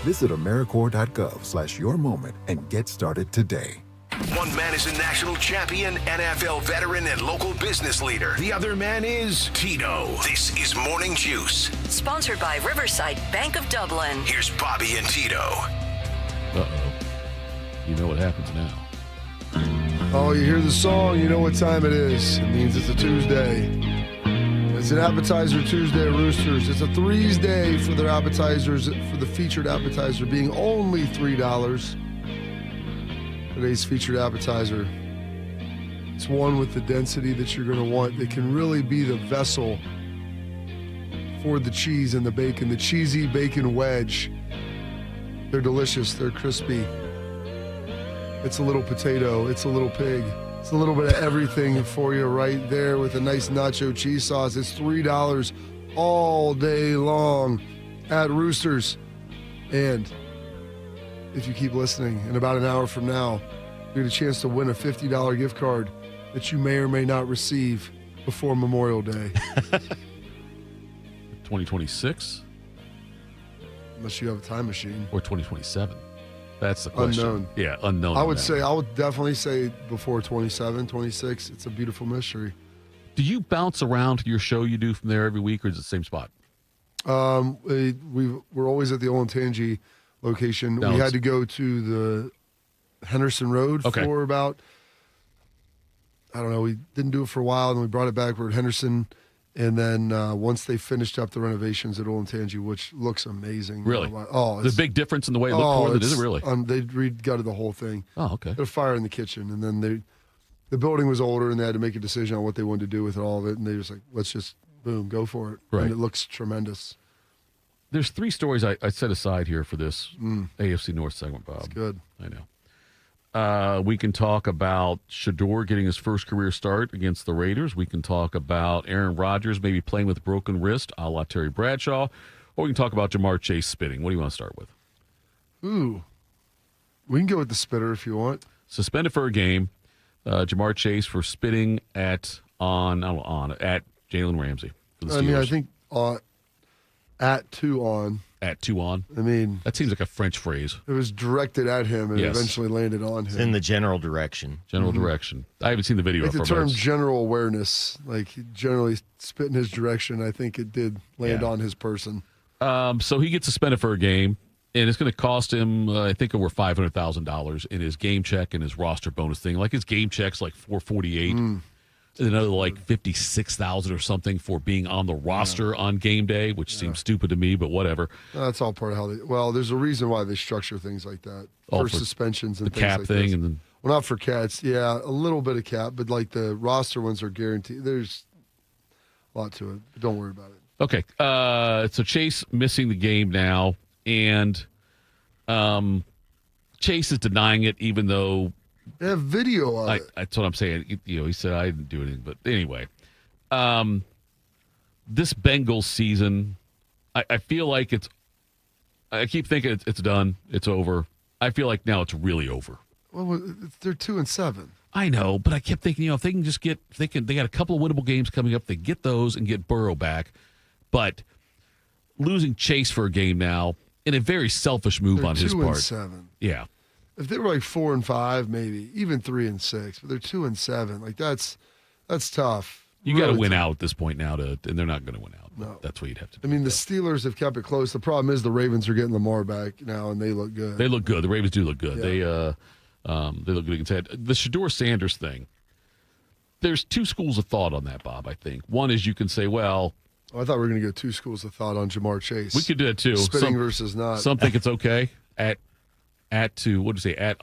Visit AmeriCorps.gov/yourmoment and get started today. One man is a national champion, NFL veteran, and local business leader. The other man is Tito. This is Morning Juice. Sponsored by Riverside Bank of Dublin. Here's Bobby and Tito. Uh-oh. You know what happens now. Oh, you hear the song, you know what time it is. It means it's a Tuesday. It's an appetizer Tuesday at Roosters. It's a Threes Day for their appetizers, for the featured appetizer being only $3. Today's featured appetizer. It's one with the density that you're going to want. It can really be the vessel for the cheese and the bacon. The cheesy bacon wedge. They're delicious. They're crispy. It's a little potato. It's a little pig. It's a little bit of everything for you right there with a nice nacho cheese sauce. It's $3 all day long at Roosters. And if you keep listening, in about an hour from now, you get a chance to win a $50 gift card that you may or may not receive before Memorial Day. 2026? Unless you have a time machine. Or 2027? That's the question. Unknown. Yeah, unknown. I would definitely say before 27, 26. It's a beautiful mystery. Do you bounce around to your show you do from there every week, or is it the same spot? We're always at the Olentangy location. No, we had to go to the Henderson Road for about, I don't know, we didn't do it for a while, and we brought it back. We're at Henderson, and then once they finished up the renovations at Olentangy, which looks amazing. Really? There's a big difference in the way it looked for them, is it really? They re-gutted the whole thing. Oh, okay. Had a fire in the kitchen, and then the building was older, and they had to make a decision on what they wanted to do with all of it, and they were just like, let's just, boom, go for it. Right. And it looks tremendous. There's three stories I set aside here for this AFC North segment, Bob. That's good. I know. We can talk about Shador getting his first career start against the Raiders. We can talk about Aaron Rodgers maybe playing with a broken wrist, a la Terry Bradshaw. Or we can talk about Jamar Chase spitting. What do you want to start with? Ooh. We can go with the spitter if you want. Suspended for a game. Jamar Chase for spitting at Jalen Ramsey. For the Steelers. I think at 2 on. At 2 on? I mean, that seems like a French phrase. It was directed at him and eventually landed on him. It's in the general direction. General direction. I haven't seen the video. Like the term general awareness, like generally spit in his direction, I think it did land on his person. So he gets suspended for a game, and it's going to cost him, I think, over $500,000 in his game check and his roster bonus thing. Like his game check's like $448. And another like $56,000 or something for being on the roster on game day, which seems stupid to me, but whatever. That's all part of how they. Well, there's a reason why they structure things like that for suspensions and the things cap like thing, this. and then not for cats. Yeah, a little bit of cap, but like the roster ones are guaranteed. There's a lot to it. But don't worry about it. Okay, so Chase missing the game now, and Chase is denying it, even though. They have video of it. That's what I'm saying. He said I didn't do anything. But anyway, this Bengals season, I feel like I keep thinking it's done. It's over. I feel like now it's really over. Well, they're 2-7. I know, but I kept thinking, if they can just they got a couple of winnable games coming up. They get those and get Burrow back. But losing Chase for a game now, in a very selfish move on his part. 2-7. Yeah. If they were like 4-5, maybe even 3-6, but they're 2-7. Like that's tough. You got to win out at this point now, and they're not going to win out. No. That's what you'd have to do. I mean, the Steelers have kept it close. The problem is the Ravens are getting Lamar back now, and they look good. They look good. The Ravens do look good. Yeah. They look good against that. The Shedeur Sanders thing, there's two schools of thought on that, Bob, I think. One is you can say, well... I thought we were going to go two schools of thought on Jamar Chase. We could do that, too. Spitting versus not. Some think it's okay. At two, what did you say? At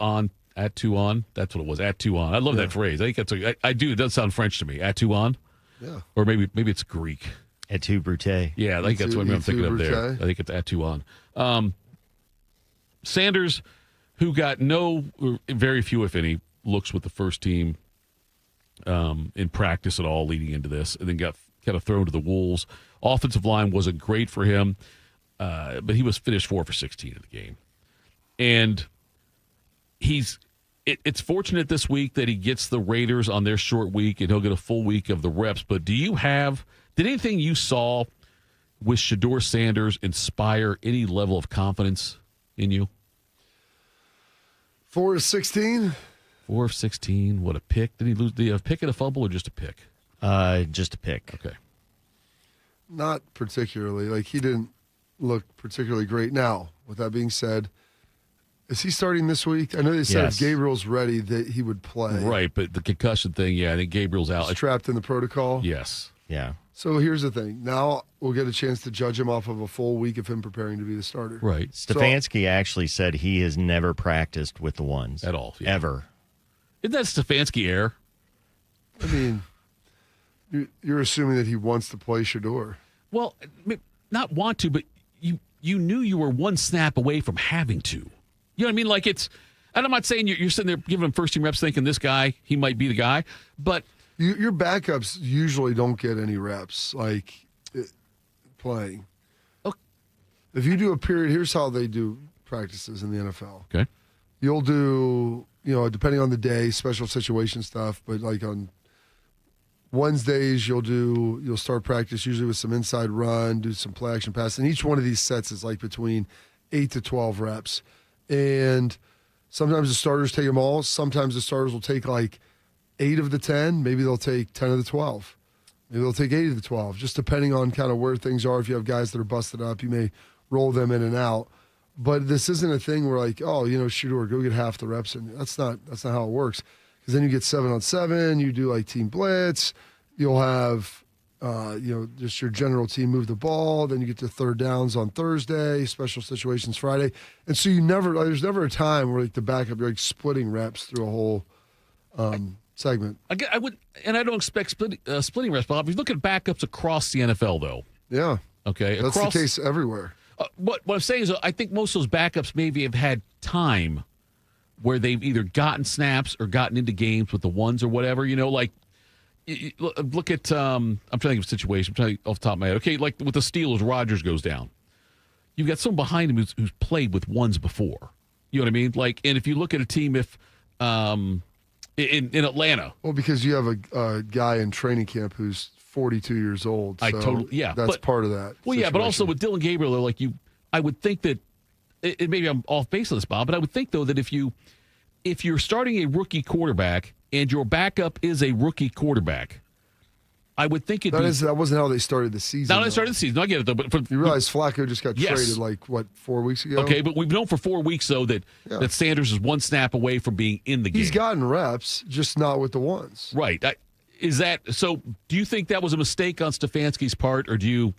two on? That's what it was. At two on. I love that phrase. I think that's I do. It does sound French to me. At two on? Yeah. Or maybe it's Greek. At two brute. Yeah, I think that's what I'm thinking of there. I think it's at two on. Sanders, who got very few, if any, looks with the first team in practice at all leading into this, and then got kind of thrown to the wolves. Offensive line wasn't great for him, but he was finished 4 for 16 in the game. And it's fortunate this week that he gets the Raiders on their short week, and he'll get a full week of the reps. But did anything you saw with Shedeur Sanders inspire any level of confidence in you? 4 of 16? 4 of 16. What a pick. Did he lose the pick and a fumble or just a pick? Just a pick. Okay. Not particularly. Like, he didn't look particularly great. Now, with that being said, is he starting this week? I know they said if Gabriel's ready that he would play. Right, but the concussion thing, I think Gabriel's out. He's trapped in the protocol? Yes. Yeah. So here's the thing. Now we'll get a chance to judge him off of a full week of him preparing to be the starter. Right. Stefanski actually said he has never practiced with the ones. At all. Yeah. Ever. Isn't that Stefanski air? I mean, you're assuming that he wants to play Shedeur. Well, not want to, but you knew you were one snap away from having to. You know what I mean? Like and I'm not saying you're sitting there giving him first-team reps thinking this guy, he might be the guy, but... Your backups usually don't get any reps, playing. Okay. If you do a period, here's how they do practices in the NFL. Okay. You'll do, depending on the day, special situation stuff, but like on Wednesdays, you'll start practice usually with some inside run, do some play action pass, and each one of these sets is like between 8 to 12 reps. And sometimes the starters take them all. Sometimes the starters will take like 8 of the 10. Maybe they'll take 10 of the 12. Maybe they'll take 8 of the 12, just depending on kind of where things are. If you have guys that are busted up, you may roll them in and out. But this isn't a thing where Shedeur, go get half the reps in. That's not how it works. Because then you get 7-on-7, you do like team blitz, you'll have just your general team move the ball, then you get to third downs on Thursday, special situations Friday. And so there's never a time where like the backup, you're like splitting reps through a whole segment. I would, and I don't expect splitting reps, Bob. If you look at backups across the NFL, though. Yeah. Okay. That's the case everywhere. What I'm saying is I think most of those backups maybe have had time where they've either gotten snaps or gotten into games with the ones or whatever, look at, I'm trying to think of a situation. I'm trying to off the top of my head. Okay, like with the Steelers, Rodgers goes down. You've got someone behind him who's played with ones before. You know what I mean? Like, and if you look at a team, in Atlanta. Well, because you have a guy in training camp who's 42 years old. So that's part of that. Well, situation. But also with Dylan Gabriel, they're I would think that, and maybe I'm off base on this, Bob, but I would think, though, that if you're starting a rookie quarterback and your backup is a rookie quarterback, I would think that wasn't how they started the season. Not how they started the season. I get it, though. But you realize Flacco just got traded 4 weeks ago? Okay, but we've known for 4 weeks, though, that Sanders is one snap away from being in the game. He's gotten reps, just not with the ones. Right. So do you think that was a mistake on Stefanski's part, or do you...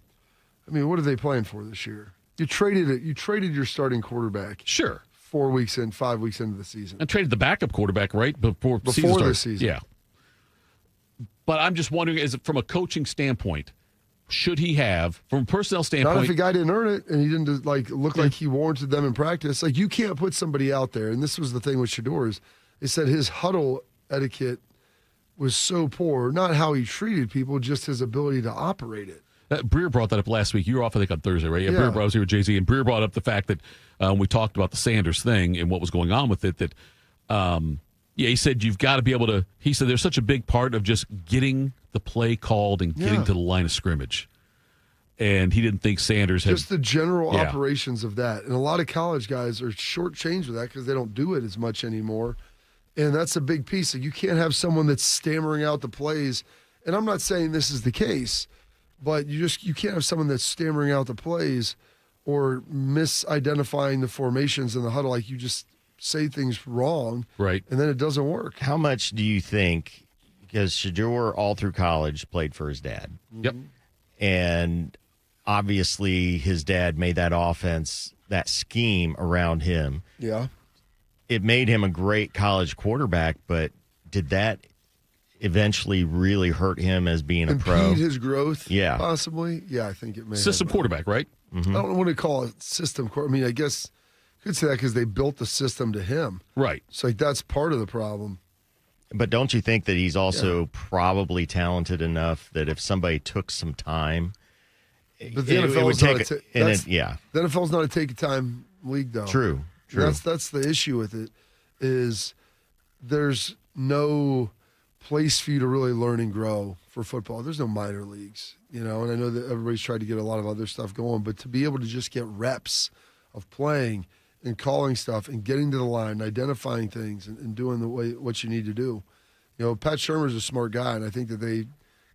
I mean, what are they playing for this year? You traded your starting quarterback. Sure. 5 weeks into the season. And traded the backup quarterback, right? Before the season. Yeah. But I'm just wondering, from a coaching standpoint, should he have, from a personnel standpoint... Not if the guy didn't earn it and he didn't look like he warranted them in practice. Like, you can't put somebody out there, and this was the thing with Shedeur, is they said his huddle etiquette was so poor, not how he treated people, just his ability to operate it. Breer brought that up last week. You were off, I think, on Thursday, right? Yeah. Breer was here with Jay-Z, and Breer brought up the fact that we talked about the Sanders thing and what was going on with it, that, he said you've got to be able to, he said there's such a big part of just getting the play called and getting to the line of scrimmage. and he didn't think Sanders had just the general operations of that. And a lot of college guys are shortchanged with that because they don't do it as much anymore. And that's a big piece. You can't have someone that's stammering out the plays. And I'm not saying this is the case, but you can't have someone that's stammering out the plays or misidentifying the formations in the huddle. Like, you just say things wrong, right? And then it doesn't work. How much do you think, because Shedeur all through college played for his dad. Yep. And obviously his dad made that offense, that scheme around him. Yeah. It made him a great college quarterback, but did that eventually really hurt him as being a pro? Impede his growth, yeah, possibly. Yeah, I think it may. System quarterback, right? Mm-hmm. I don't want to call it system. I mean, I guess you could say that because they built the system to him. Right. So that's part of the problem. But don't you think that he's also probably talented enough that if somebody took some time, but the NFL's the NFL's not a take-time league, though. True. That's the issue with it, is there's no place for you to really learn and grow for football. There's no minor leagues, and I know that everybody's tried to get a lot of other stuff going, but to be able to just get reps of playing and calling stuff and getting to the line, and identifying things and doing what you need to do. Pat Shurmur's a smart guy, and I think that they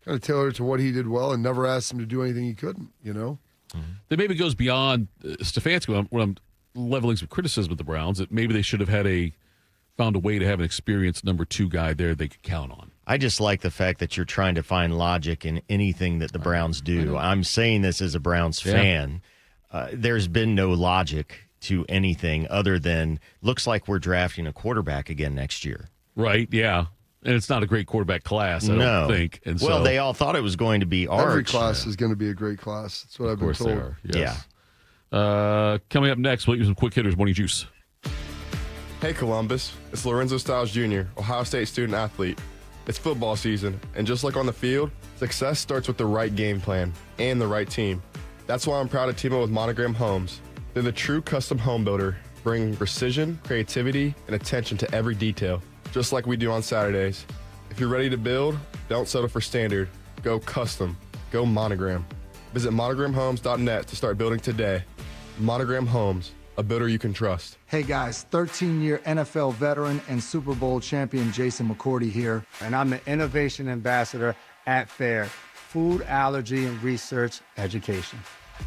kind of tailored it to what he did well and never asked him to do anything he couldn't, That maybe goes beyond Stefanski. When I'm leveling some criticism with the Browns, that maybe they should have found a way to have an experienced number 2 guy there they could count on. I just like the fact that you're trying to find logic in anything that the Browns do. I'm saying this as a Browns fan. There's been no logic to anything other than looks like we're drafting a quarterback again next year. Right, yeah. And it's not a great quarterback class, I don't think. And well, they all thought it was going to be Arch. Every class is going to be a great class. That's what I've been told. They are, yes. Yeah. Coming up next, we'll use some quick hitters, Morning Juice. Hey, Columbus. It's Lorenzo Styles Jr., Ohio State student athlete. It's football season, and just like on the field, success starts with the right game plan and the right team. That's why I'm proud to team up with Monogram Homes. They're the true custom home builder, bringing precision, creativity, and attention to every detail, just like we do on Saturdays. If you're ready to build, don't settle for standard. Go custom. Go Monogram. Visit monogramhomes.net to start building today. Monogram Homes, a builder you can trust. Hey guys, 13-year NFL veteran and Super Bowl champion Jason McCourty here, and I'm the Innovation Ambassador at FAIR, Food Allergy and Research Education.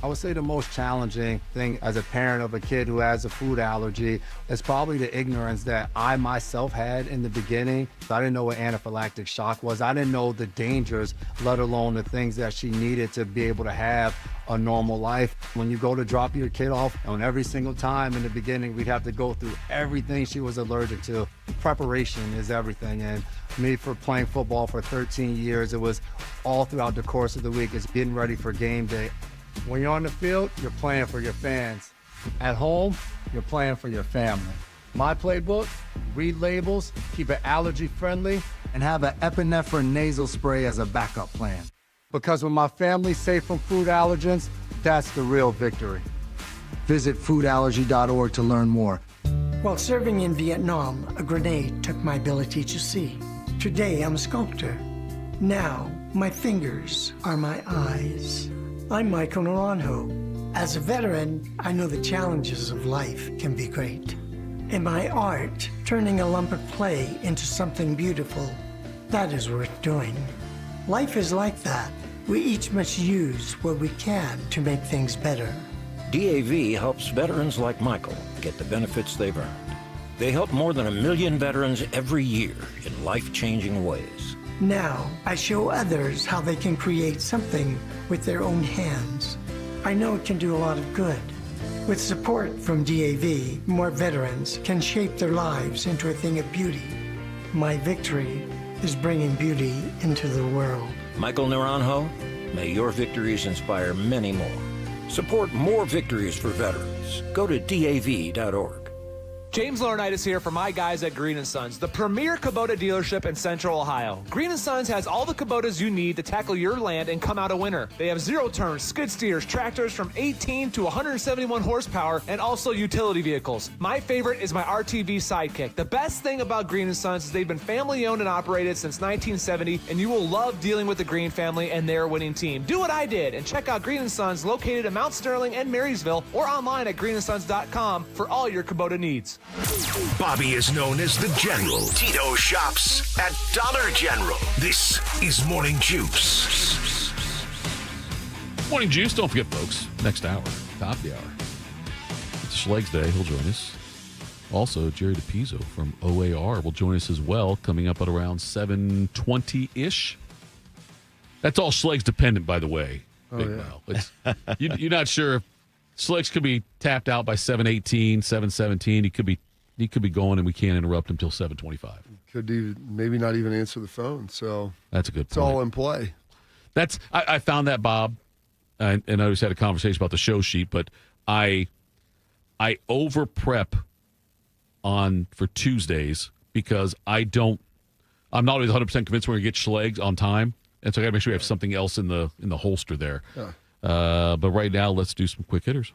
I would say the most challenging thing as a parent of a kid who has a food allergy is probably the ignorance that I myself had in the beginning. I didn't know what anaphylactic shock was. I didn't know the dangers, let alone the things that she needed to be able to have a normal life. When you go to drop your kid off, on every single time in the beginning, we'd have to go through everything she was allergic to. Preparation is everything. And me, for playing football for 13 years, it was all throughout the course of the week. It's getting ready for game day. When you're on the field, you're playing for your fans. At home, you're playing for your family. My playbook, read labels, keep it allergy friendly, and have an epinephrine nasal spray as a backup plan. Because when my family's safe from food allergens, that's the real victory. Visit foodallergy.org to learn more. While serving in Vietnam, a grenade took my ability to see. Today, I'm a sculptor. Now, my fingers are my eyes. I'm Michael Naranjo. As a veteran, I know the challenges of life can be great. In my art, turning a lump of clay into something beautiful, that is worth doing. Life is like that. We each must use what we can to make things better. DAV helps veterans like Michael get the benefits they've earned. They help more than 1 million veterans every year in life-changing ways. Now, I show others how they can create something with their own hands. I know it can do a lot of good. With support from DAV, more veterans can shape their lives into a thing of beauty. My victory is bringing beauty into the world. Michael Naranjo, may your victories inspire many more. Support more victories for veterans. Go to DAV.org. James Laurinaitis here for my guys at Green & Sons, the premier Kubota dealership in Central Ohio. Green & Sons has all the Kubotas you need to tackle your land and come out a winner. They have zero-turn skid steers, tractors from 18 to 171 horsepower, and also utility vehicles. My favorite is my RTV Sidekick. The best thing about Green & Sons is they've been family-owned and operated since 1970, and you will love dealing with the Green family and their winning team. Do what I did and check out Green & Sons located in Mount Sterling and Marysville or online at greenandsons.com for all your Kubota needs. Bobby is known as the General. Tito shops at Dollar General. This is Morning Juice. Morning Juice. Don't forget, folks, next hour, top of the hour, it's Schlegs Day. He'll join us. Also, Jerry DePizzo from OAR will join us as well, coming up at around 7:20-ish. That's all Schlegs dependent, by the way. Big Mel. You're not sure if Schlegs could be tapped out by 7:18, 7:17. He could be going, and we can't interrupt him until 7:25. Could even, maybe not even answer the phone. So that's a good point. It's all in play. I found that, Bob, and I just had a conversation about the show sheet, but I over prep for Tuesdays because I'm not always 100% convinced we're going to get Schlegs on time, and so I got to make sure we have something else in the holster there. Yeah. But right now, let's do some quick hitters.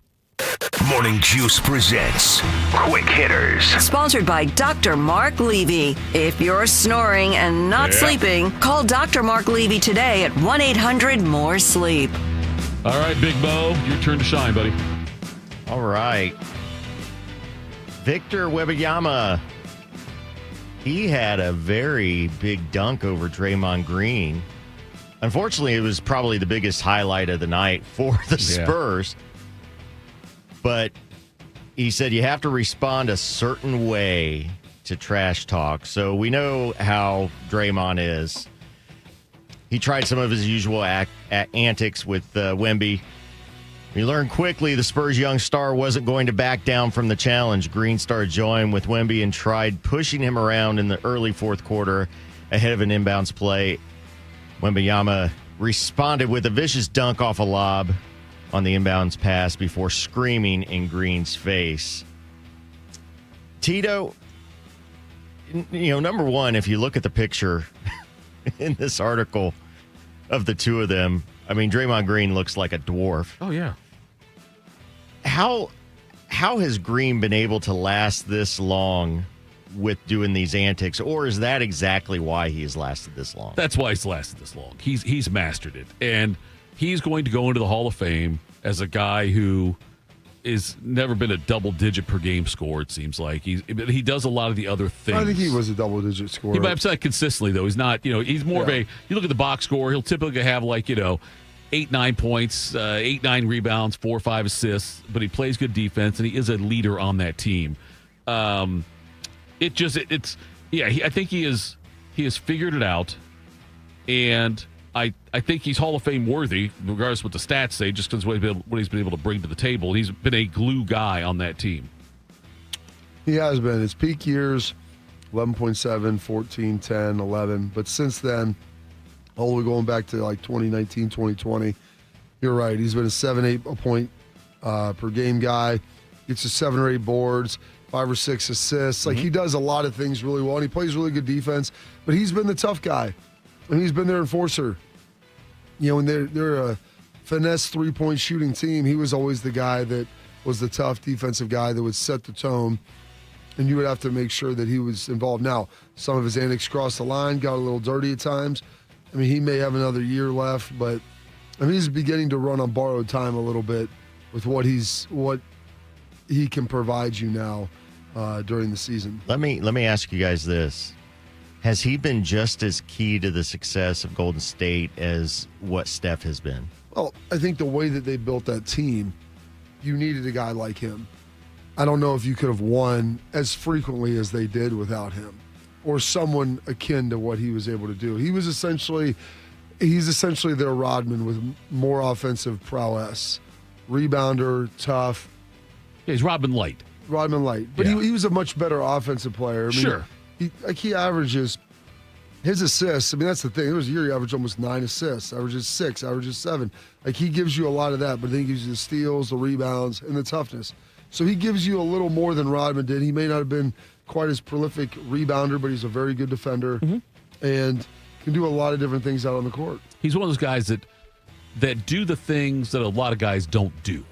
Morning Juice presents Quick Hitters. Sponsored by Dr. Mark Levy. If you're snoring and not sleeping, call Dr. Mark Levy today at 1-800-MORE-SLEEP. All right, Big Bo, your turn to shine, buddy. All right. Victor Wembanyama. He had a very big dunk over Draymond Green. Unfortunately, it was probably the biggest highlight of the night for the Spurs. But he said you have to respond a certain way to trash talk. So we know how Draymond is. He tried some of his usual antics with Wemby. We learned quickly the Spurs' young star wasn't going to back down from the challenge. Green started joining with Wemby and tried pushing him around in the early fourth quarter ahead of an inbounds play. Wembanyama responded with a vicious dunk off a lob on the inbounds pass before screaming in Green's face. Tito, number one, if you look at the picture in this article of the two of them, I mean, Draymond Green looks like a dwarf. Oh, yeah. How has Green been able to last this long with doing these antics, or is that exactly why he has lasted this long? That's why he's lasted this long. He's mastered it, and he's going to go into the Hall of Fame as a guy who is never been a double-digit per game scorer. It seems like he does a lot of the other things. I think he was a double-digit scorer. He might have consistently though. He's not. He's more of a. You look at the box score. He'll typically have 8-9 points, 8-9 rebounds, 4-5 assists. But he plays good defense, and he is a leader on that team. I think he has figured it out, and I think he's Hall of Fame worthy, regardless of what the stats say, just because what he's been able to bring to the table. He's been a glue guy on that team. He has been. His peak years, 11.7, 14, 10, 11. But since then, all the way going back to 2019, 2020, you're right. He's been a 7-8 point per game guy. Gets to 7 or 8 boards, 5 or 6 assists. He does a lot of things really well, and he plays really good defense. But he's been the tough guy, and he's been their enforcer. When they're a finesse 3-point shooting team, he was always the guy that was the tough defensive guy that would set the tone, and you would have to make sure that he was involved. Now, some of his antics crossed the line, got a little dirty at times. I mean, he may have another year left, but he's beginning to run on borrowed time a little bit with what he can provide you now during the season. Let me ask you guys this. Has he been just as key to the success of Golden State as what Steph has been? Well, I think the way that they built that team, you needed a guy like him. I don't know if you could have won as frequently as they did without him, or someone akin to what he was able to do. He's essentially their Rodman with more offensive prowess. Rebounder, tough. Yeah, he's Rodman light. But he was a much better offensive player. I mean, sure. He averages his assists. I mean, that's the thing. There was a year he averaged almost 9 assists, averages 6, averages 7. He gives you a lot of that, but then he gives you the steals, the rebounds, and the toughness. So he gives you a little more than Rodman did. He may not have been quite as prolific rebounder, but he's a very good defender and can do a lot of different things out on the court. He's one of those guys that do the things that a lot of guys don't do.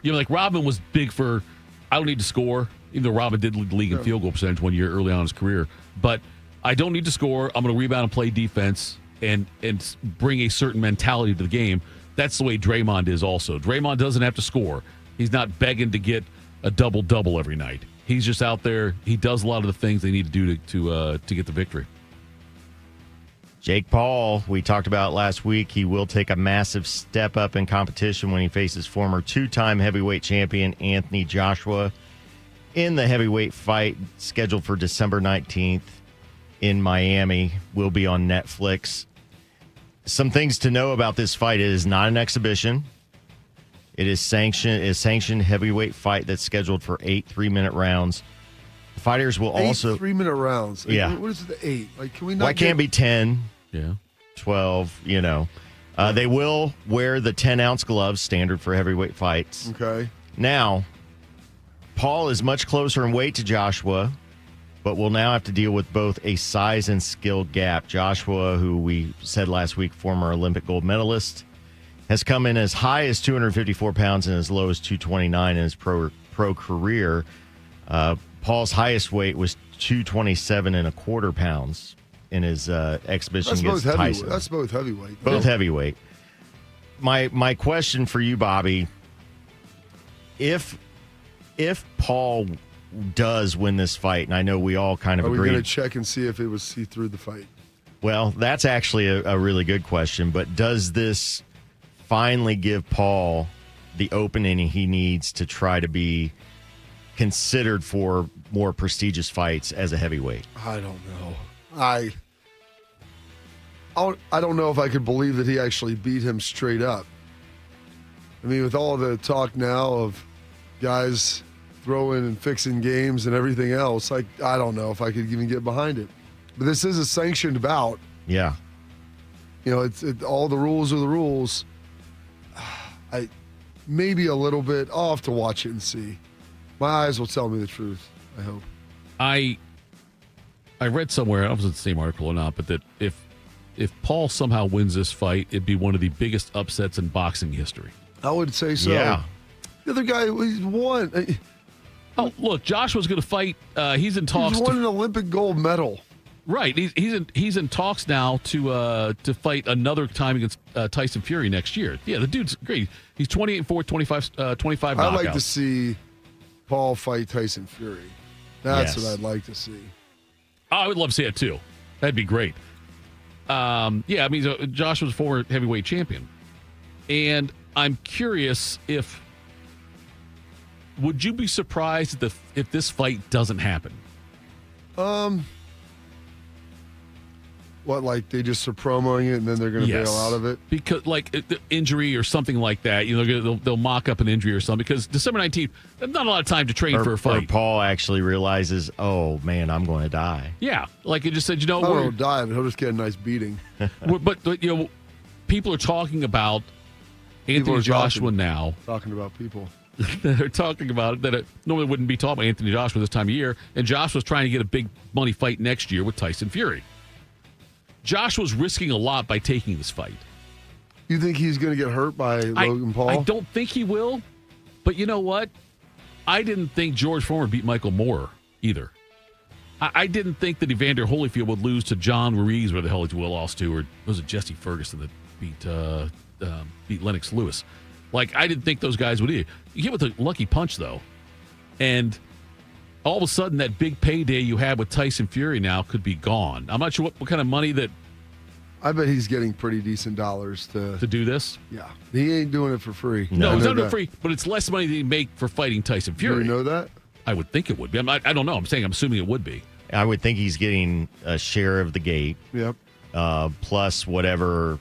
You know, like Rodman was big for, I don't need to score, even though Rodman did lead the league in field goal percentage one year early on in his career. But I don't need to score. I'm going to rebound and play defense and bring a certain mentality to the game. That's the way Draymond is also. Draymond doesn't have to score. He's not begging to get a double-double every night. He's just out there. He does a lot of the things they need to do to get the victory. Jake Paul, we talked about last week. He will take a massive step up in competition when he faces former two-time heavyweight champion Anthony Joshua in the heavyweight fight scheduled for December 19th in Miami. Will be on Netflix. Some things to know about this fight: it is not an exhibition. It is sanctioned heavyweight fight that's scheduled for 8 3-minute rounds. The fighters will 8 also 3-minute rounds. Like, yeah. What is the 8? Like, can we not? Why can't it be 10? Yeah. 12. You know, they will wear the 10-ounce gloves, standard for heavyweight fights. Okay. Now, Paul is much closer in weight to Joshua, but will now have to deal with both a size and skill gap. Joshua, who we said last week, former Olympic gold medalist, has come in as high as 254 pounds and as low as 229 in his pro career. Paul's highest weight was 227 and a quarter pounds in his exhibition against Tyson. That's both heavyweight. Both heavyweight. My question for you, Bobby, if Paul does win this fight, and I know we all kind of agree. Are we going to check and see if it was see through the fight? Well, that's actually a really good question, but does this finally give Paul the opening he needs to try to be considered for more prestigious fights as a heavyweight? I don't know. I don't know if I could believe that he actually beat him straight up. I mean, with all the talk now of guys throwing and fixing games and everything else, I don't know if I could even get behind it. But this is a sanctioned bout. Yeah. You know, all the rules are the rules. I maybe a little bit. I'll have to watch it and see. My eyes will tell me the truth, I hope. I read somewhere, I don't know if it's the same article or not, but that if Paul somehow wins this fight, it'd be one of the biggest upsets in boxing history. I would say so. Yeah. The other guy, he's won. Oh, look, Joshua's going to fight. He's in talks. He's won an Olympic gold medal. Right. He's in talks now to fight another time against Tyson Fury next year. Yeah, the dude's great. He's 28-4, 25 knockouts. I'd like to see Paul fight Tyson Fury. That's Yes. what I'd like to see. I would love to see it too. That'd be great. Yeah, I mean, Josh was a former heavyweight champion, and I'm curious would you be surprised if this fight doesn't happen? What, like they just are promoting it and then they're going to bail out of it? Because, like, the injury or something like that. You know, they'll mock up an injury or something. Because December 19th, not a lot of time to train for a fight. Or Paul actually realizes, oh, man, I'm going to die. Yeah. Like, it just said, you know, He'll die, but he'll just get a nice beating. but, you know, people are talking about Anthony Joshua now. Talking about people. They're talking about it that it normally wouldn't be talking about Anthony Joshua this time of year. And Joshua's trying to get a big money fight next year with Tyson Fury. Joshua's risking a lot by taking this fight. You think he's going to get hurt by Logan Paul? I don't think he will. But you know what? I didn't think George Foreman beat Michael Moore either. I didn't think that Evander Holyfield would lose to John Ruiz, where the hell he lost to, or was it Jesse Ferguson that beat Lennox Lewis? Like, I didn't think those guys would either. You get with a lucky punch, though. And all of a sudden, that big payday you had with Tyson Fury now could be gone. I'm not sure what kind of money that... I bet he's getting pretty decent dollars to do this. Yeah. He ain't doing it for free. No, he's not doing it for free, but it's less money than he make for fighting Tyson Fury. You know that? I would think it would be. I don't know. I'm assuming it would be. I would think he's getting a share of the gate. Yep. Plus whatever,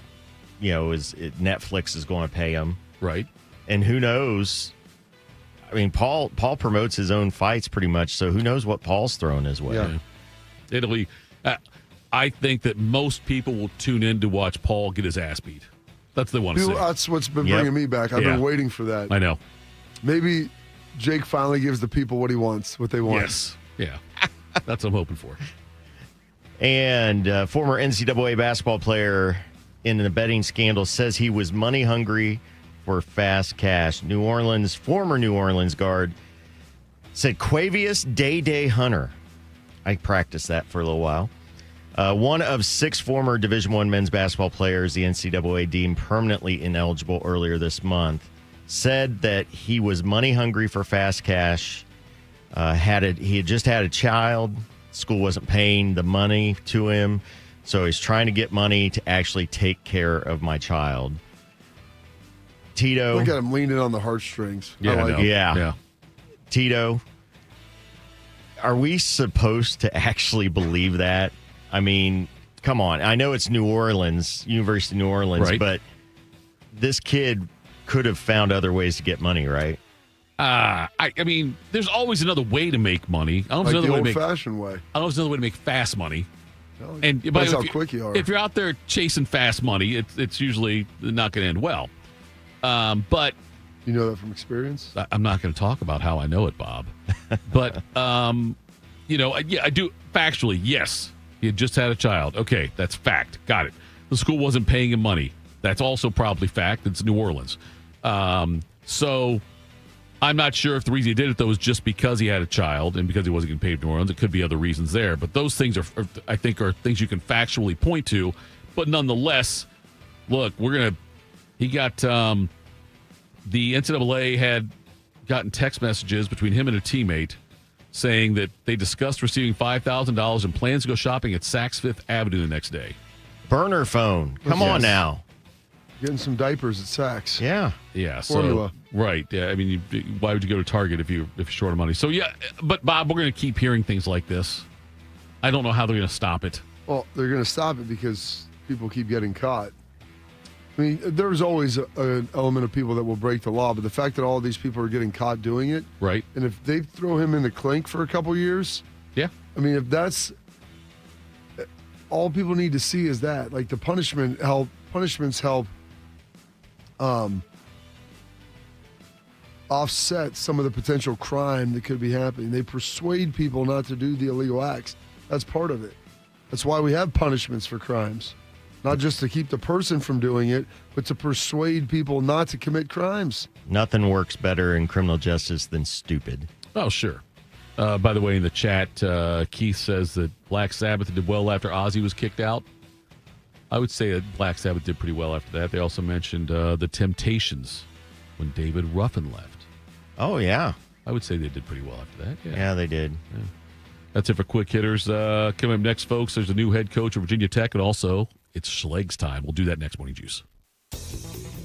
Netflix is going to pay him. Right. And who knows? I mean, Paul promotes his own fights pretty much, so who knows what Paul's throwing his way. Yeah. It'll be... I think that most people will tune in to watch Paul get his ass beat. That's what they want to see. That's what's been bringing me back. I've been waiting for that. I know. Maybe Jake finally gives the people what they want. Yes. Yeah. That's what I'm hoping for. And former NCAA basketball player in the betting scandal says he was money hungry for fast cash. Former New Orleans guard said Quavius Day Hunter. I practiced that for a little while. One of 6 former Division I men's basketball players the NCAA deemed permanently ineligible earlier this month said that he was money hungry for fast cash. He had just had a child. School wasn't paying the money to him, so he's trying to get money to actually take care of my child. Tito. Look at him leaning on the heartstrings. Yeah, Yeah. Tito, are we supposed to actually believe that? I mean, come on. I know it's New Orleans, University of New Orleans, right. But this kid could have found other ways to get money, right? I mean, there's always another way to make money. I don't know Like the another way to make old-fashioned way. I don't know if there's another way to make fast money. No, And depends how quick you are. If you're out there chasing fast money, it's usually not going to end well. But you know that from experience. I'm not going to talk about how I know it, Bob. But I do factually. Yes, he had just had a child. Okay, that's fact. Got it. The school wasn't paying him money. That's also probably fact. It's New Orleans. So I'm not sure if the reason he did it, though, was just because he had a child and because he wasn't getting paid in New Orleans. It could be other reasons there. But those things are things you can factually point to. But nonetheless, look, he got the NCAA had gotten text messages between him and a teammate saying that they discussed receiving $5,000 and plans to go shopping at Saks Fifth Avenue the next day. Burner phone. Come on now. Getting some diapers at Saks. Yeah. Formula. Right. Yeah. I mean, why would you go to Target if you're short of money? So, yeah. But, Bob, we're going to keep hearing things like this. I don't know how they're going to stop it. Well, they're going to stop it because people keep getting caught. I mean, there's always an element of people that will break the law, but the fact that all these people are getting caught doing it. Right. And if they throw him in the clink for a couple years. Yeah. I mean, if that's all people need to see is that. Like, the punishments help offset some of the potential crime that could be happening. They persuade people not to do the illegal acts. That's part of it. That's why we have punishments for crimes. Not just to keep the person from doing it, but to persuade people not to commit crimes. Nothing works better in criminal justice than stupid. Oh, sure. By the way, in the chat, Keith says that Black Sabbath did well after Ozzy was kicked out. I would say that Black Sabbath did pretty well after that. They also mentioned the Temptations when David Ruffin left. Oh, yeah. I would say they did pretty well after that. Yeah, they did. Yeah. That's it for Quick Hitters. Coming up next, folks, there's a new head coach of Virginia Tech, and also it's Schleg's time. We'll do that next. Morning Juice.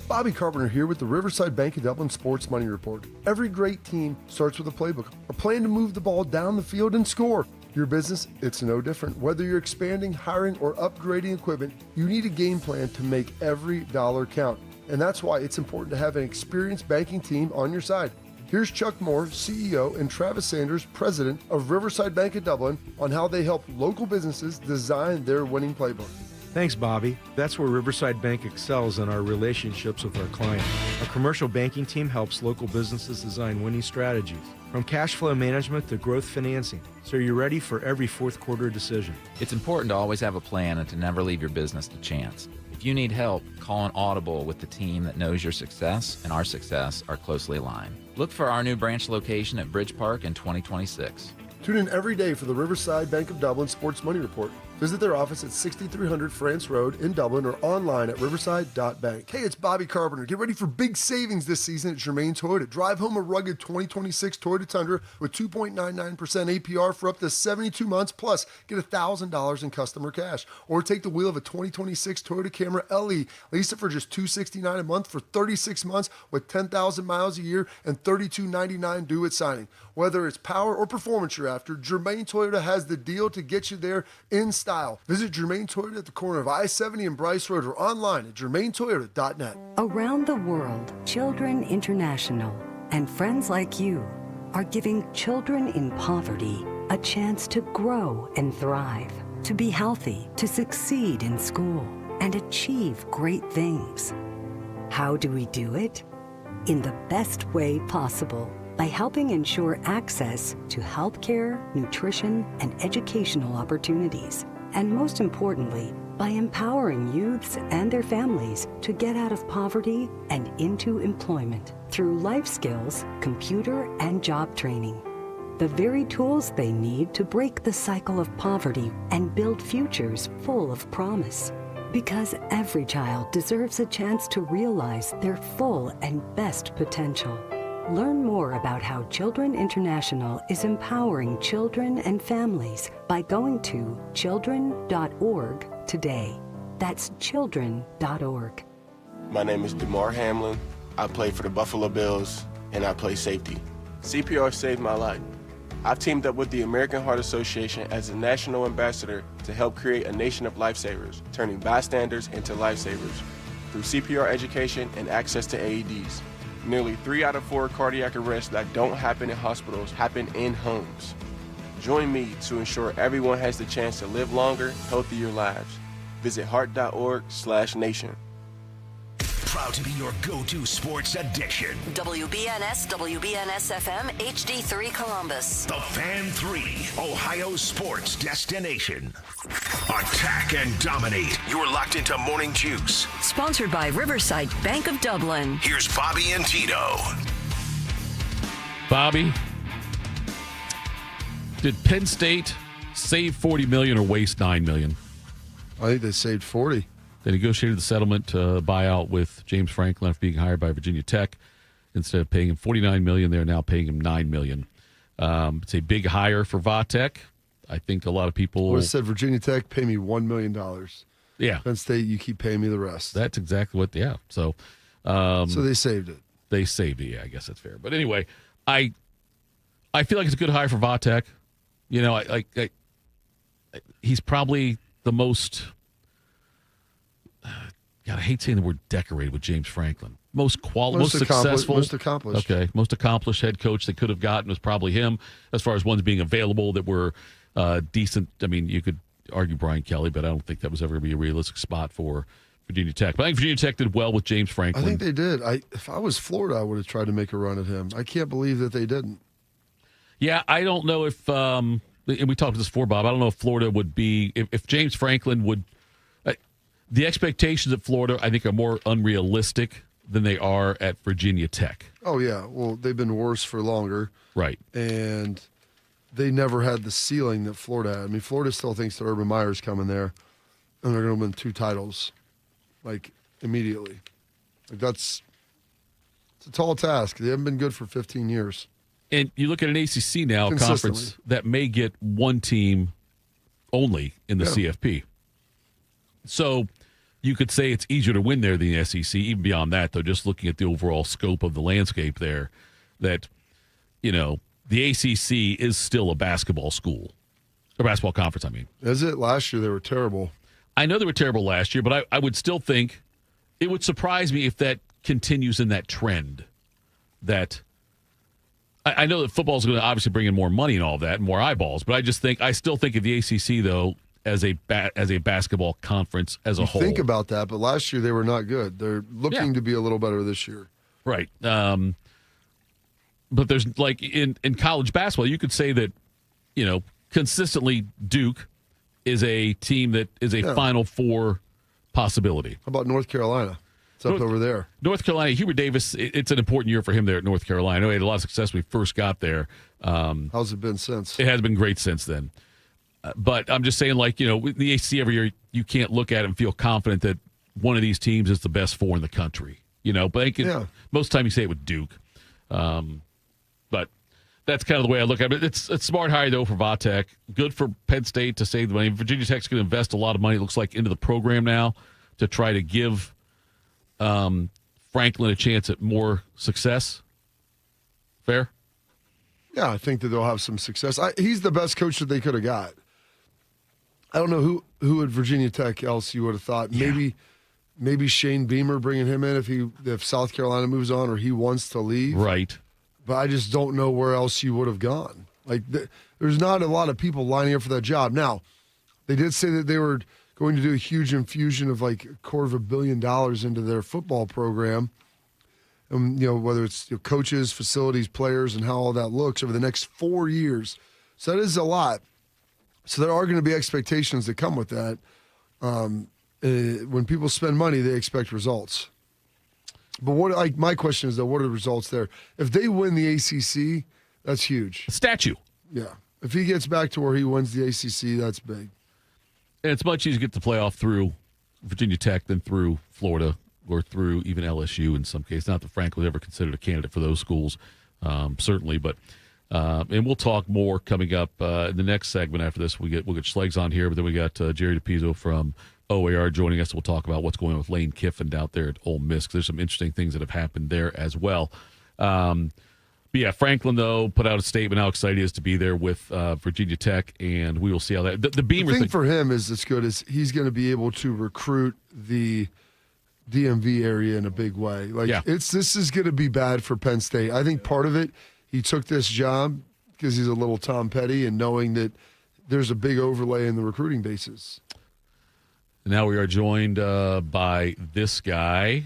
Bobby Carpenter here with the Riverside Bank of Dublin Sports Money Report. Every great team starts with a playbook, a plan to move the ball down the field and score. Your business, it's no different. Whether you're expanding, hiring, or upgrading equipment, you need a game plan to make every dollar count. And that's why it's important to have an experienced banking team on your side. Here's Chuck Moore, CEO, and Travis Sanders, president of Riverside Bank of Dublin, on how they help local businesses design their winning playbook. Thanks, Bobby. That's where Riverside Bank excels in our relationships with our clients. Our commercial banking team helps local businesses design winning strategies, from cash flow management to growth financing, so you're ready for every fourth quarter decision. It's important to always have a plan and to never leave your business to chance. If you need help, call an audible with the team that knows your success and our success are closely aligned. Look for our new branch location at Bridge Park in 2026. Tune in every day for the Riverside Bank of Dublin Sports Money Report. Visit their office at 6300 France Road in Dublin or online at riverside.bank. Hey, it's Bobby Carpenter. Get ready for big savings this season at Germain Toyota. Drive home a rugged 2026 Toyota Tundra with 2.99% APR for up to 72 months, plus get $1,000 in customer cash. Or take the wheel of a 2026 Toyota Camry LE. Lease it for just $269 a month for 36 months with 10,000 miles a year and $32.99 due at signing. Whether it's power or performance you're after, Germain Toyota has the deal to get you there in style. Visit Germain Toyota at the corner of I-70 and Bryce Road or online at germaintoyota.net. Around the world, Children International and friends like you are giving children in poverty a chance to grow and thrive, to be healthy, to succeed in school, and achieve great things. How do we do it? In the best way possible. by helping ensure access to healthcare, nutrition, and educational opportunities. And most importantly, by empowering youths and their families to get out of poverty and into employment through life skills, computer, and job training. The very tools they need to break the cycle of poverty and build futures full of promise. Because every child deserves a chance to realize their full and best potential. Learn more about how Children International is empowering children and families by going to children.org today. That's children.org. My name is DeMar Hamlin. I play for the Buffalo Bills, and I play safety. CPR saved my life. I've teamed up with the American Heart Association as a national ambassador to help create a nation of lifesavers, turning bystanders into lifesavers through CPR education and access to AEDs. Nearly 3 out of 4 cardiac arrests that don't happen in hospitals happen in homes. Join me to ensure everyone has the chance to live longer, healthier lives. Visit heart.org/nation. Proud to be your go-to sports addiction. WBNS, WBNS FM, HD3 Columbus. The Fan 3, Ohio sports destination. Attack and dominate. You're locked into Morning Juice. Sponsored by Riverside Bank of Dublin. Here's Bobby and Tito. Bobby, did Penn State save $40 million or waste $9 million? I think they saved 40. They negotiated the settlement buyout with James Franklin after being hired by Virginia Tech. Instead of paying him $49 million, they're now paying him $9 million. It's a big hire for Vatek. I think a lot of people would have said Virginia Tech, pay me $1 million. Yeah. Penn State, you keep paying me the rest. That's exactly what. Yeah. So they saved it. They saved it. Yeah, I guess that's fair. But anyway, I feel like it's a good hire for Vatek. You know, he's probably the most. God, I hate saying the word decorated with James Franklin. Most successful. Most accomplished. Okay. Most accomplished head coach they could have gotten was probably him, as far as ones being available that were decent. I mean, you could argue Brian Kelly, but I don't think that was ever going to be a realistic spot for Virginia Tech. But I think Virginia Tech did well with James Franklin. I think they did. If I was Florida, I would have tried to make a run at him. I can't believe that they didn't. Yeah, I don't know if, and we talked about this before, Bob, I don't know if Florida would be, if James Franklin would, the expectations at Florida, I think, are more unrealistic than they are at Virginia Tech. Oh, yeah. Well, they've been worse for longer. Right. And they never had the ceiling that Florida had. I mean, Florida still thinks that Urban Meyer's coming there, and they're going to win 2 titles, like, immediately. Like, it's a tall task. They haven't been good for 15 years. And you look at an ACC now, a conference that may get one team only in the CFP. So you could say it's easier to win there than the SEC. Even beyond that, though, just looking at the overall scope of the landscape there, that, you know, the ACC is still a basketball school. Or basketball conference, I mean. Is it? Last year they were terrible. I know they were terrible last year, but I would still think it would surprise me if that continues in that trend. That I know that football is going to obviously bring in more money and all of that, and more eyeballs, but I still think of the ACC, though, as a basketball conference as a whole. Think about that, but last year they were not good. They're looking to be a little better this year. Right. But there's, like, in college basketball, you could say that, you know, consistently Duke is a team that is a Final Four possibility. How about North Carolina? It's up over there. North Carolina, Hubert Davis, it's an important year for him there at North Carolina. I know he had a lot of success when he first got there. How's it been since? It has been great since then. But I'm just saying, like, you know, with the ACC every year, you can't look at it and feel confident that one of these teams is the best 4 in the country. You know, but most of the time you say it with Duke. But that's kind of the way I look at it. It's a smart hire, though, for Vatek. Good for Penn State to save the money. Virginia Tech's going to invest a lot of money, it looks like, into the program now to try to give Franklin a chance at more success. Fair? Yeah, I think that they'll have some success. He's the best coach that they could have got. I don't know who at Virginia Tech else you would have thought. Yeah. Maybe Shane Beamer, bringing him in if South Carolina moves on or he wants to leave. Right. But I just don't know where else you would have gone. Like, there's not a lot of people lining up for that job. Now, they did say that they were going to do a huge infusion of like $250 million into their football program. Whether it's coaches, facilities, players, and how all that looks over the next 4 years. So that is a lot. So there are going to be expectations that come with that. When people spend money, they expect results. But my question is, though, what are the results there? If they win the ACC, that's huge. A statue. Yeah. If he gets back to where he wins the ACC, that's big. And it's much easier to get the playoff through Virginia Tech than through Florida or through even LSU in some cases. Not that Frank was ever considered a candidate for those schools, certainly. But and we'll talk more coming up in the next segment after this. We'll get Schlegs on here, but then we got Jerry DePizzo from OAR joining us. We'll talk about what's going on with Lane Kiffin out there at Ole Miss, 'cause there's some interesting things that have happened there as well. But yeah, Franklin, though, put out a statement how excited he is to be there with Virginia Tech, and we will see how that... The Beamer thing for him is as good as he's going to be able to recruit the DMV area in a big way. This is going to be bad for Penn State. I think part of it, he took this job because he's a little Tom Petty and knowing that there's a big overlay in the recruiting basis. And now we are joined by this guy.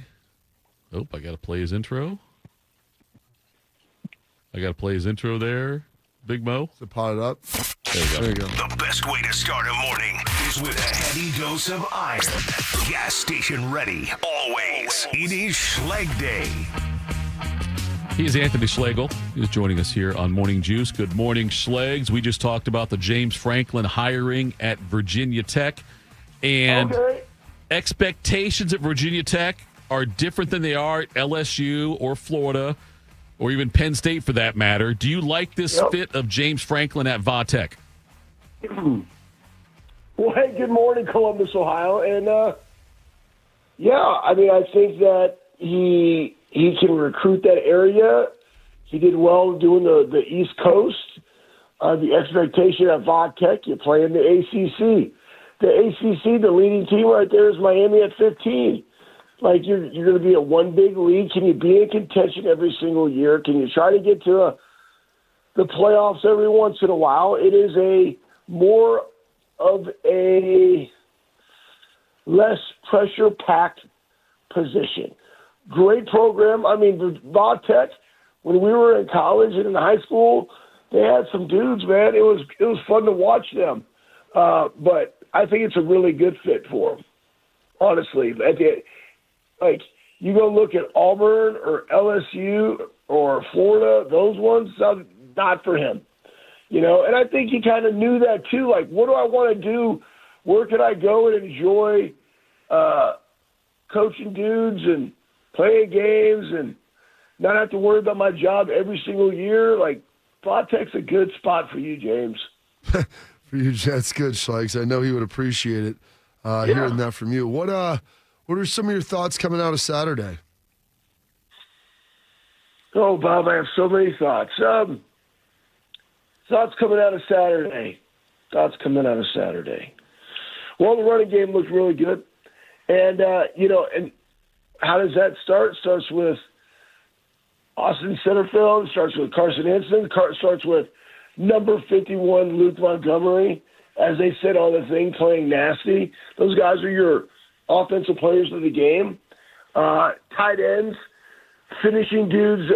Oh, I got to play his intro. There, Big Mo. So pot it up. There you go. The best way to start a morning is with a heavy dose of iron. Gas station ready, always. It is Schleg Day. He's Anthony Schlegel. He's joining us here on Morning Juice. Good morning, Schlegs. We just talked about the James Franklin hiring at Virginia Tech. And expectations at Virginia Tech are different than they are at LSU or Florida or even Penn State for that matter. Do you like this fit of James Franklin at Va Tech? Well, hey, good morning, Columbus, Ohio. And, I think that he can recruit that area. He did well doing the East Coast. The expectation at Va Tech, you play in the ACC. The ACC, the leading team right there is Miami at 15. You're going to be at one big league. Can you be in contention every single year? Can you try to get to the playoffs every once in a while? It is a more of a less pressure-packed position. Great program. Va Tech, when we were in college and in high school, they had some dudes, man. It was fun to watch them. But I think it's a really good fit for them, honestly. You go look at Auburn or LSU or Florida, those ones, not for him. And I think he kind of knew that too. What do I want to do? Where can I go and enjoy coaching dudes and playing games and not have to worry about my job every single year? Va Tech's a good spot for you, James. For you, that's good, Schlegs. I know he would appreciate it hearing that from you. What are some of your thoughts coming out of Saturday? Oh, Bob, I have so many thoughts. Thoughts coming out of Saturday. Well, the running game looked really good. And, and how does that start? It starts with Austin Centerfield. It starts with Carson Henson. Starts with number 51, Luke Montgomery. As they said on the thing, playing nasty. Those guys are your offensive players of the game. Tight ends, finishing dudes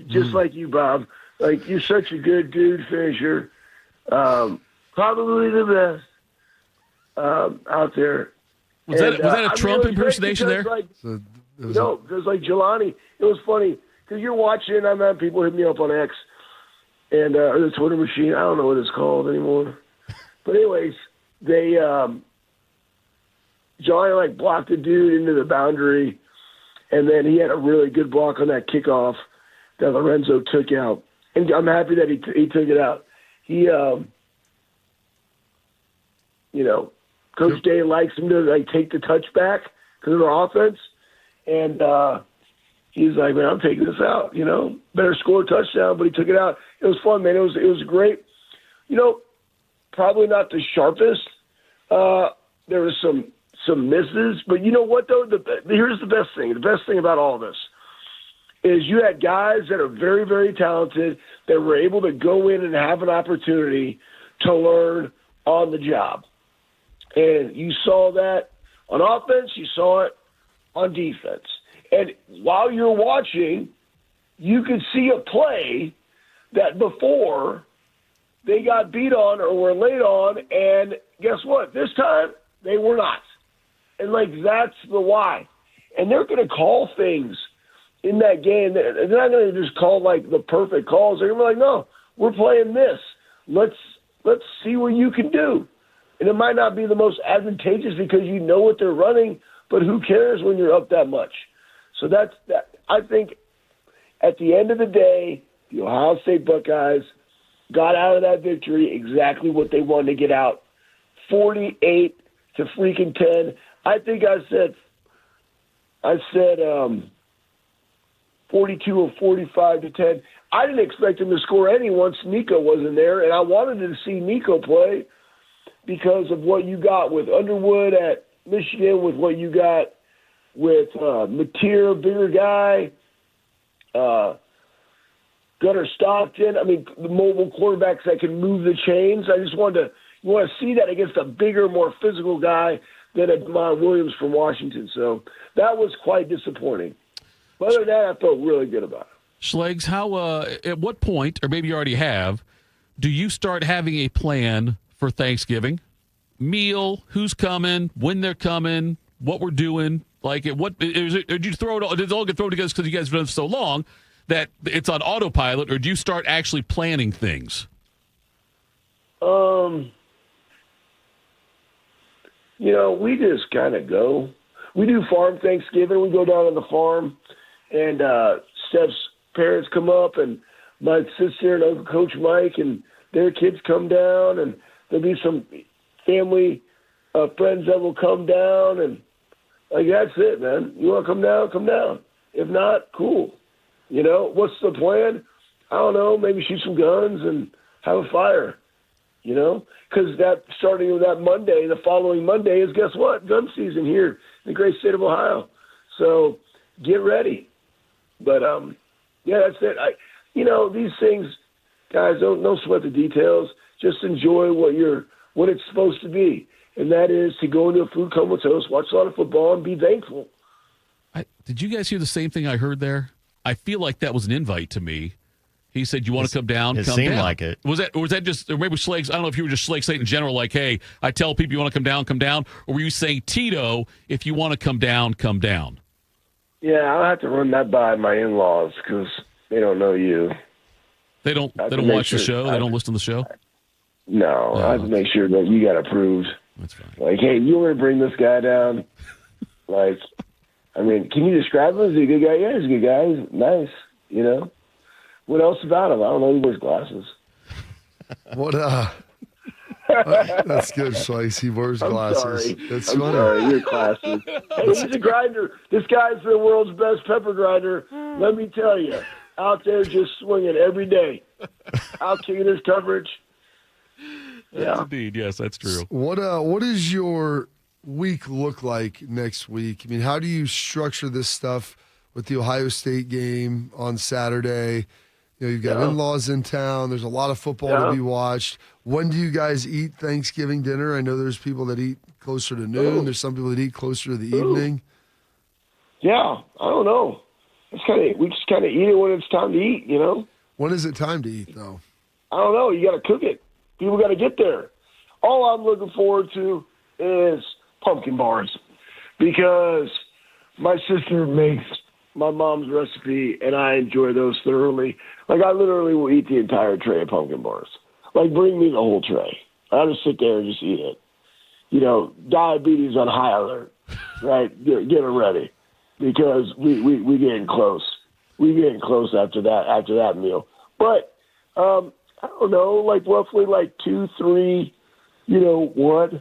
just like you, Bob. You're such a good dude finisher. Probably the best out there. Was that a Trump impersonation there? Because Jelani, it was funny because you're watching. I'm having people hit me up on X and or the Twitter machine. I don't know what it's called anymore. But anyways, they Jelani blocked the dude into the boundary, and then he had a really good block on that kickoff that Lorenzo took out. And I'm happy that he took it out. He, Coach Day likes him to take the touchback because of their offense, and he's like, man, I'm taking this out. Better score a touchdown, but he took it out. It was fun, man. It was great. Probably not the sharpest. There was some misses, but you know what though? Here's the best thing. The best thing about all this is you had guys that are very, very talented that were able to go in and have an opportunity to learn on the job. And you saw that on offense, you saw it on defense. And while you're watching, you could see a play that before they got beat on or were late on, and guess what? This time, they were not. And, that's the why. And they're going to call things in that game. They're not going to just call, the perfect calls. They're going to be like, no, we're playing this. Let's see what you can do. And it might not be the most advantageous because you know what they're running, but who cares when you're up that much? So that's that. I think at the end of the day, the Ohio State Buckeyes got out of that victory exactly what they wanted to get out, 48 to freaking 10. I think I said 42 or 45 to 10. I didn't expect him to score any once Nico wasn't there, and I wanted to see Nico play because of what you got with Underwood at Michigan, with what you got with Mateer, bigger guy, Gunnar Stockton. I mean, the mobile quarterbacks that can move the chains. I just wanted to see that against a bigger, more physical guy than a Demond Williams from Washington. So that was quite disappointing. But other than that, I felt really good about it. Schlegs, how? At what point, or maybe you already have, do you start having a plan for Thanksgiving? Meal, who's coming, when they're coming, what we're doing? At what is it? Did you throw it all? Did it all get thrown together because you guys have done it so long that it's on autopilot, or do you start actually planning things? We just kind of go. We do farm Thanksgiving. We go down to the farm, and Steph's parents come up, and my sister and Uncle Coach Mike and their kids come down, and there'll be some family friends that will come down, and that's it, man. You want to come down? Come down. If not, cool. What's the plan? I don't know. Maybe shoot some guns and have a fire. Because that starting with that Monday, the following Monday is, guess what? Gun season here in the great state of Ohio. So get ready. But that's it. These things, guys, don't sweat the details. Just enjoy what it's supposed to be, and that is to go into a food comatose, watch a lot of football, and be thankful. Did you guys hear the same thing I heard there? I feel like that was an invite to me. He said, "You want to come down? It come seemed down." like it. Was that just, or maybe Schlegs? I don't know if you were just Schlegs saying in general, like, "Hey, I tell people you want to come down," or were you saying, Tito, if you want to come down, come down? Yeah, I'll have to run that by my in-laws because they don't know you. They don't watch the show. They don't listen to the show. No, I have to make sure that you got approved. That's fine. Hey, you want to bring this guy down? Can you describe him? Is he a good guy? Yeah, he's a good guy. He's nice. What else about him? I don't know. He wears glasses. What? That's good, Schlegs. He wears glasses. Sorry. That's I'm funny. sorry. You're classy. Hey, he's a grinder. This guy's the world's best pepper grinder. Let me tell you, out there just swinging every day, out kicking his coverage. Yeah, indeed. Yes, that's true. What does your week look like next week? I mean, how do you structure this stuff with the Ohio State game on Saturday? You've got in-laws in town. There's a lot of football to be watched. When do you guys eat Thanksgiving dinner? I know there's people that eat closer to noon. There's some people that eat closer to the evening. Yeah, I don't know. We just kind of eat it when it's time to eat, When is it time to eat, though? I don't know. You got to cook it. People got to get there. All I'm looking forward to is pumpkin bars because my sister makes my mom's recipe, and I enjoy those thoroughly. I literally will eat the entire tray of pumpkin bars. Bring me the whole tray. I'll just sit there and just eat it. Diabetes on high alert, right? Get it ready because we getting close. We getting close after that meal. But I don't know, roughly 2, 3, what?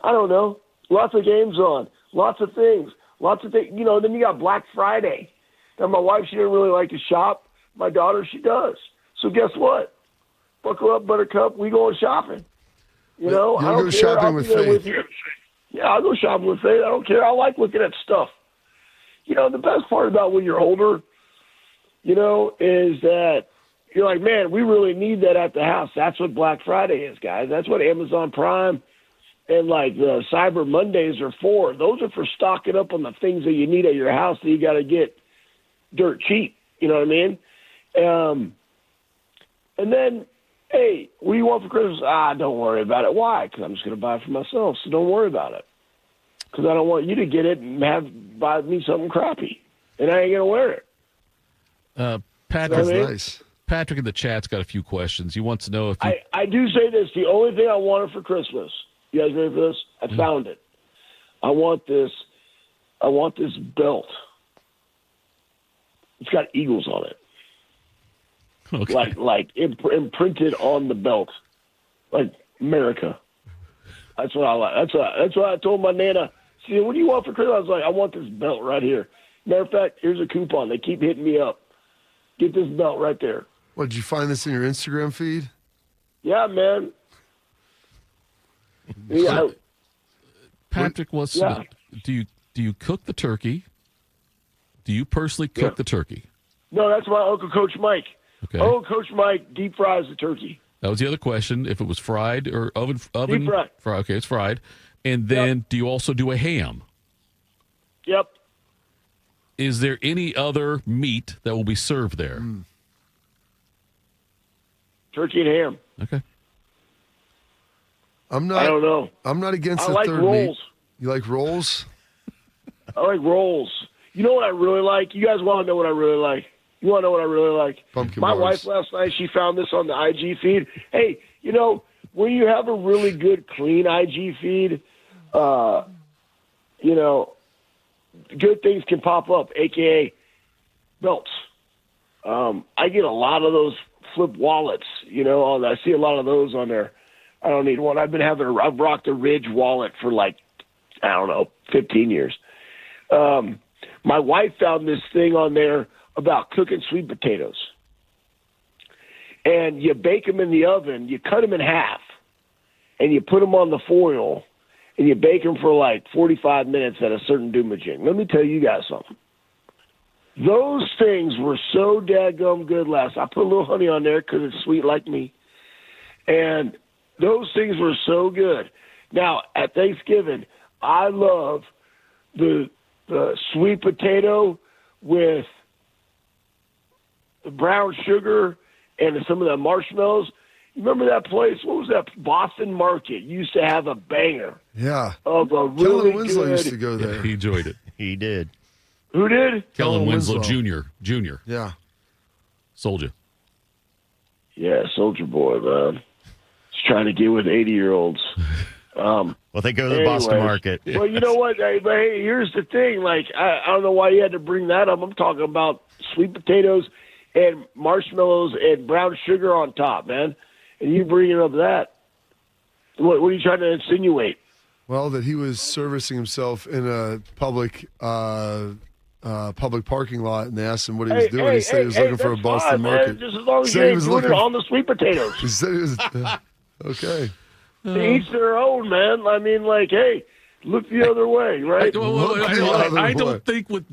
I don't know. Lots of games on. Lots of things. Then you got Black Friday. Now, my wife, she didn't really like to shop. My daughter, she does. So guess what? Buckle up, Buttercup. We going shopping. You'll go shopping with Faith. Yeah, I'll go shopping with Faith. I don't care. I like looking at stuff. The best part about when you're older, is that you're like, man, we really need that at the house. That's what Black Friday is, guys. That's what Amazon Prime And like the Cyber Mondays are for, those are for stocking up on the things that you need at your house that you got to get dirt cheap. You know what I mean? And then, hey, what do you want for Christmas? Don't worry about it. Why? Because I'm just going to buy it for myself, so don't worry about it. Because I don't want you to get it and buy me something crappy, and I ain't going to wear it. Patrick, Nice. Patrick in the chat's got a few questions. He wants to know if you, I do say this. The only thing I wanted for Christmas, you guys ready for this? I found it. I want this belt. It's got eagles on it. Okay. Like imprinted on the belt. Like America. That's what I like. That's what I told my Nana. See, what do you want for Christmas? I was like, I want this belt right here. Matter of fact, here's a coupon. They keep hitting me up. Get this belt right there. What, did you find this in your Instagram feed? Yeah, man. Yeah. Patrick wants to know, do you cook the turkey? Do you personally cook the turkey? No, that's my Uncle Coach Mike. Okay. Uncle Coach Mike deep fries the turkey. That was the other question. If it was fried or oven Deep fried. Okay, it's fried. And then do you also do a ham? Yep. Is there any other meat that will be served there? Turkey and ham. Okay. I don't know. I'm not against I the like third rolls. meat. You like rolls? I like rolls. You know what I really like? You guys want to know what I really like? You want to know what I really like? Pumpkin My bars. wife last night, she found this on the IG feed. Hey, you know, when you have a really good, clean IG feed, you know, good things can pop up, a.k.a. belts. I get a lot of those flip wallets, you know. I see a lot of those on there. I don't need one. I've rocked a Ridge wallet for like, I don't know, 15 years. My wife found this thing on there about cooking sweet potatoes. And you bake them in the oven, you cut them in half, and you put them on the foil, and you bake them for like 45 minutes at a certain doomaging. Let me tell you guys something. Those things were so dadgum good last. I put a little honey on there because it's sweet like me. And those things were so good. Now, at Thanksgiving, I love the sweet potato with the brown sugar and some of the marshmallows. You remember that place? What was that? Boston Market used to have a banger. Yeah. Of a really Kellen Winslow good. used to go there. He enjoyed it. He did. Who did? Kellen Winslow Jr. Yeah. Soldier. Yeah, soldier boy, man. He's trying to get with 80-year-olds. Well, they go to the Boston Market. Well, you know what? Hey, here's the thing. Like, I don't know why you had to bring that up. I'm talking about sweet potatoes and marshmallows and brown sugar on top, man. And you bringing up that. What are you trying to insinuate? Well, that he was servicing himself in a public parking lot, and they asked him what he was doing. He said he was looking for a Boston Market. Just as long as you ain't doing it on the sweet potatoes. He said he was okay. To each their own, man. I mean, like, hey, look the other way, right? I don't think with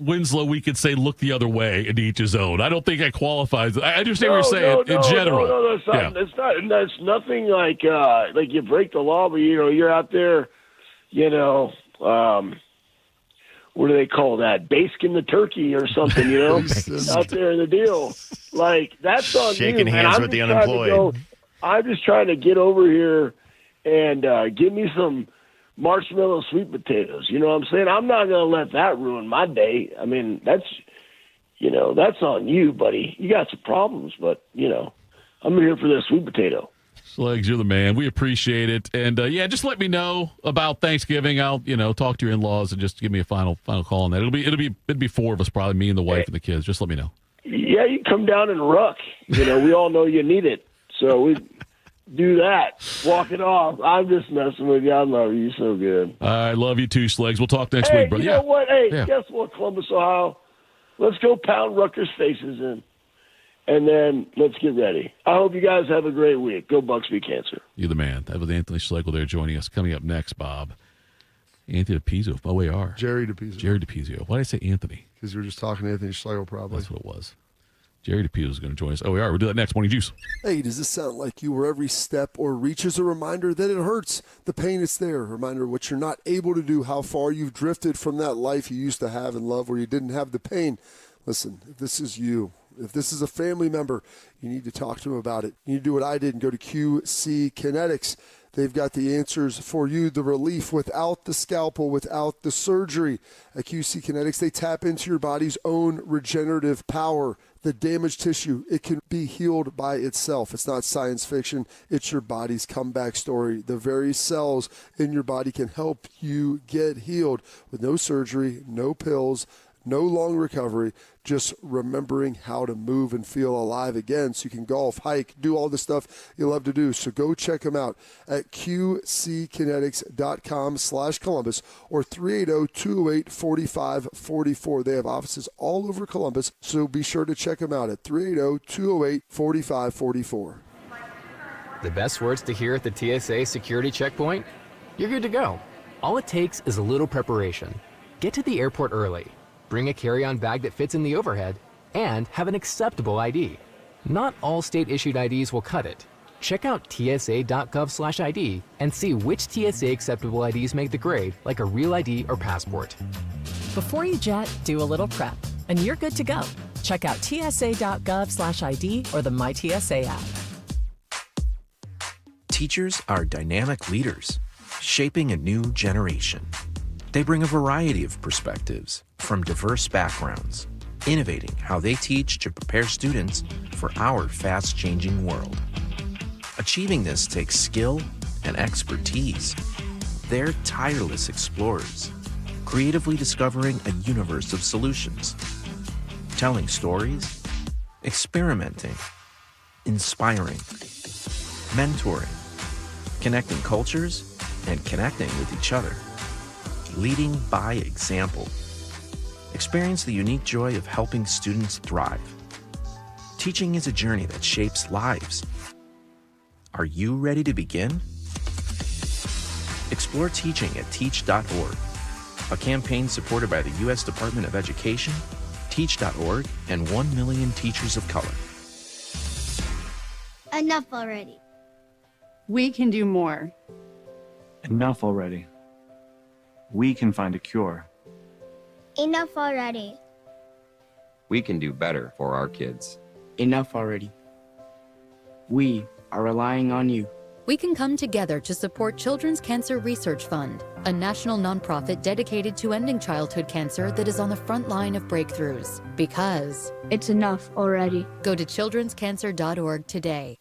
Winslow we could say look the other way and each his own. I don't think that qualifies. I understand what you're saying in general. No, it's not. It's not. That's nothing like you break the law, but you're out there, what do they call that? Basking the turkey or something, out there in the deal. Like, that's on shaking you, hands man. with the unemployed. I'm just trying to get over here and give me some marshmallow sweet potatoes. You know what I'm saying? I'm not going to let that ruin my day. I mean, that's on you, buddy. You got some problems, but, I'm here for the sweet potato. Schleggs, you're the man. We appreciate it. And, just let me know about Thanksgiving. I'll, talk to your in-laws and just give me a final call on that. It'd be four of us, probably me and the wife and the kids. Just let me know. Yeah, you come down and ruck. We all know you need it. So we do that. Walk it off. I'm just messing with you. I love you. You're so good. I love you too, Schleggs. We'll talk next week, brother. You know what? Hey, Yeah. guess what, Columbus, Ohio? Let's go pound Rutgers' faces in. And then let's get ready. I hope you guys have a great week. Go Bucks, beat cancer. You're the man. That was Anthony Schlegel there joining us. Coming up next, Bob. Anthony DePizzo, OAR. Jerry DePizzo. Jerry DePizzo. Why did I say Anthony? Because you were just talking to Anthony Schlegel, probably. That's what it was. Jerry DePio is going to join us. Oh, we are. We'll do that next. Morning Juice. Hey, does this sound like you where every step or reach is a reminder that it hurts? The pain is there. A reminder of what you're not able to do, how far you've drifted from that life you used to have and love where you didn't have the pain. Listen, if this is you, if this is a family member, you need to talk to them about it. You need to do what I did and go to QC Kinetics. They've got the answers for you, the relief without the scalpel, without the surgery. At QC Kinetics, they tap into your body's own regenerative power. The damaged tissue, it can be healed by itself. It's not science fiction. It's your body's comeback story. The very cells in your body can help you get healed with no surgery, no pills, no long recovery, just remembering how to move and feel alive again so you can golf, hike, do all the stuff you love to do. So go check them out at qckinetics.com/Columbus or 380-208-4544. They have offices all over Columbus, so be sure to check them out at 380-208-4544. The best words to hear at the TSA security checkpoint? You're good to go. All it takes is a little preparation. Get to the airport early. Bring a carry-on bag that fits in the overhead, and have an acceptable ID. Not all state-issued IDs will cut it. Check out tsa.gov/ID and see which TSA acceptable IDs make the grade, like a real ID or passport. Before you jet, do a little prep, and you're good to go. Check out tsa.gov/ID or the MyTSA app. Teachers are dynamic leaders, shaping a new generation. They bring a variety of perspectives from diverse backgrounds, innovating how they teach to prepare students for our fast-changing world. Achieving this takes skill and expertise. They're tireless explorers, creatively discovering a universe of solutions, telling stories, experimenting, inspiring, mentoring, connecting cultures, and connecting with each other. Leading by example. Experience the unique joy of helping students thrive. Teaching is a journey that shapes lives. Are you ready to begin? Explore teaching at teach.org, a campaign supported by the U.S. Department of Education, teach.org, and 1 million teachers of color. Enough already. We can do more. Enough already. We can find a cure. Enough already. We can do better for our kids. Enough already. We are relying on you. We can come together to support Children's Cancer Research Fund, a national nonprofit dedicated to ending childhood cancer that is on the front line of breakthroughs. Because it's enough already. Go to childrenscancer.org today.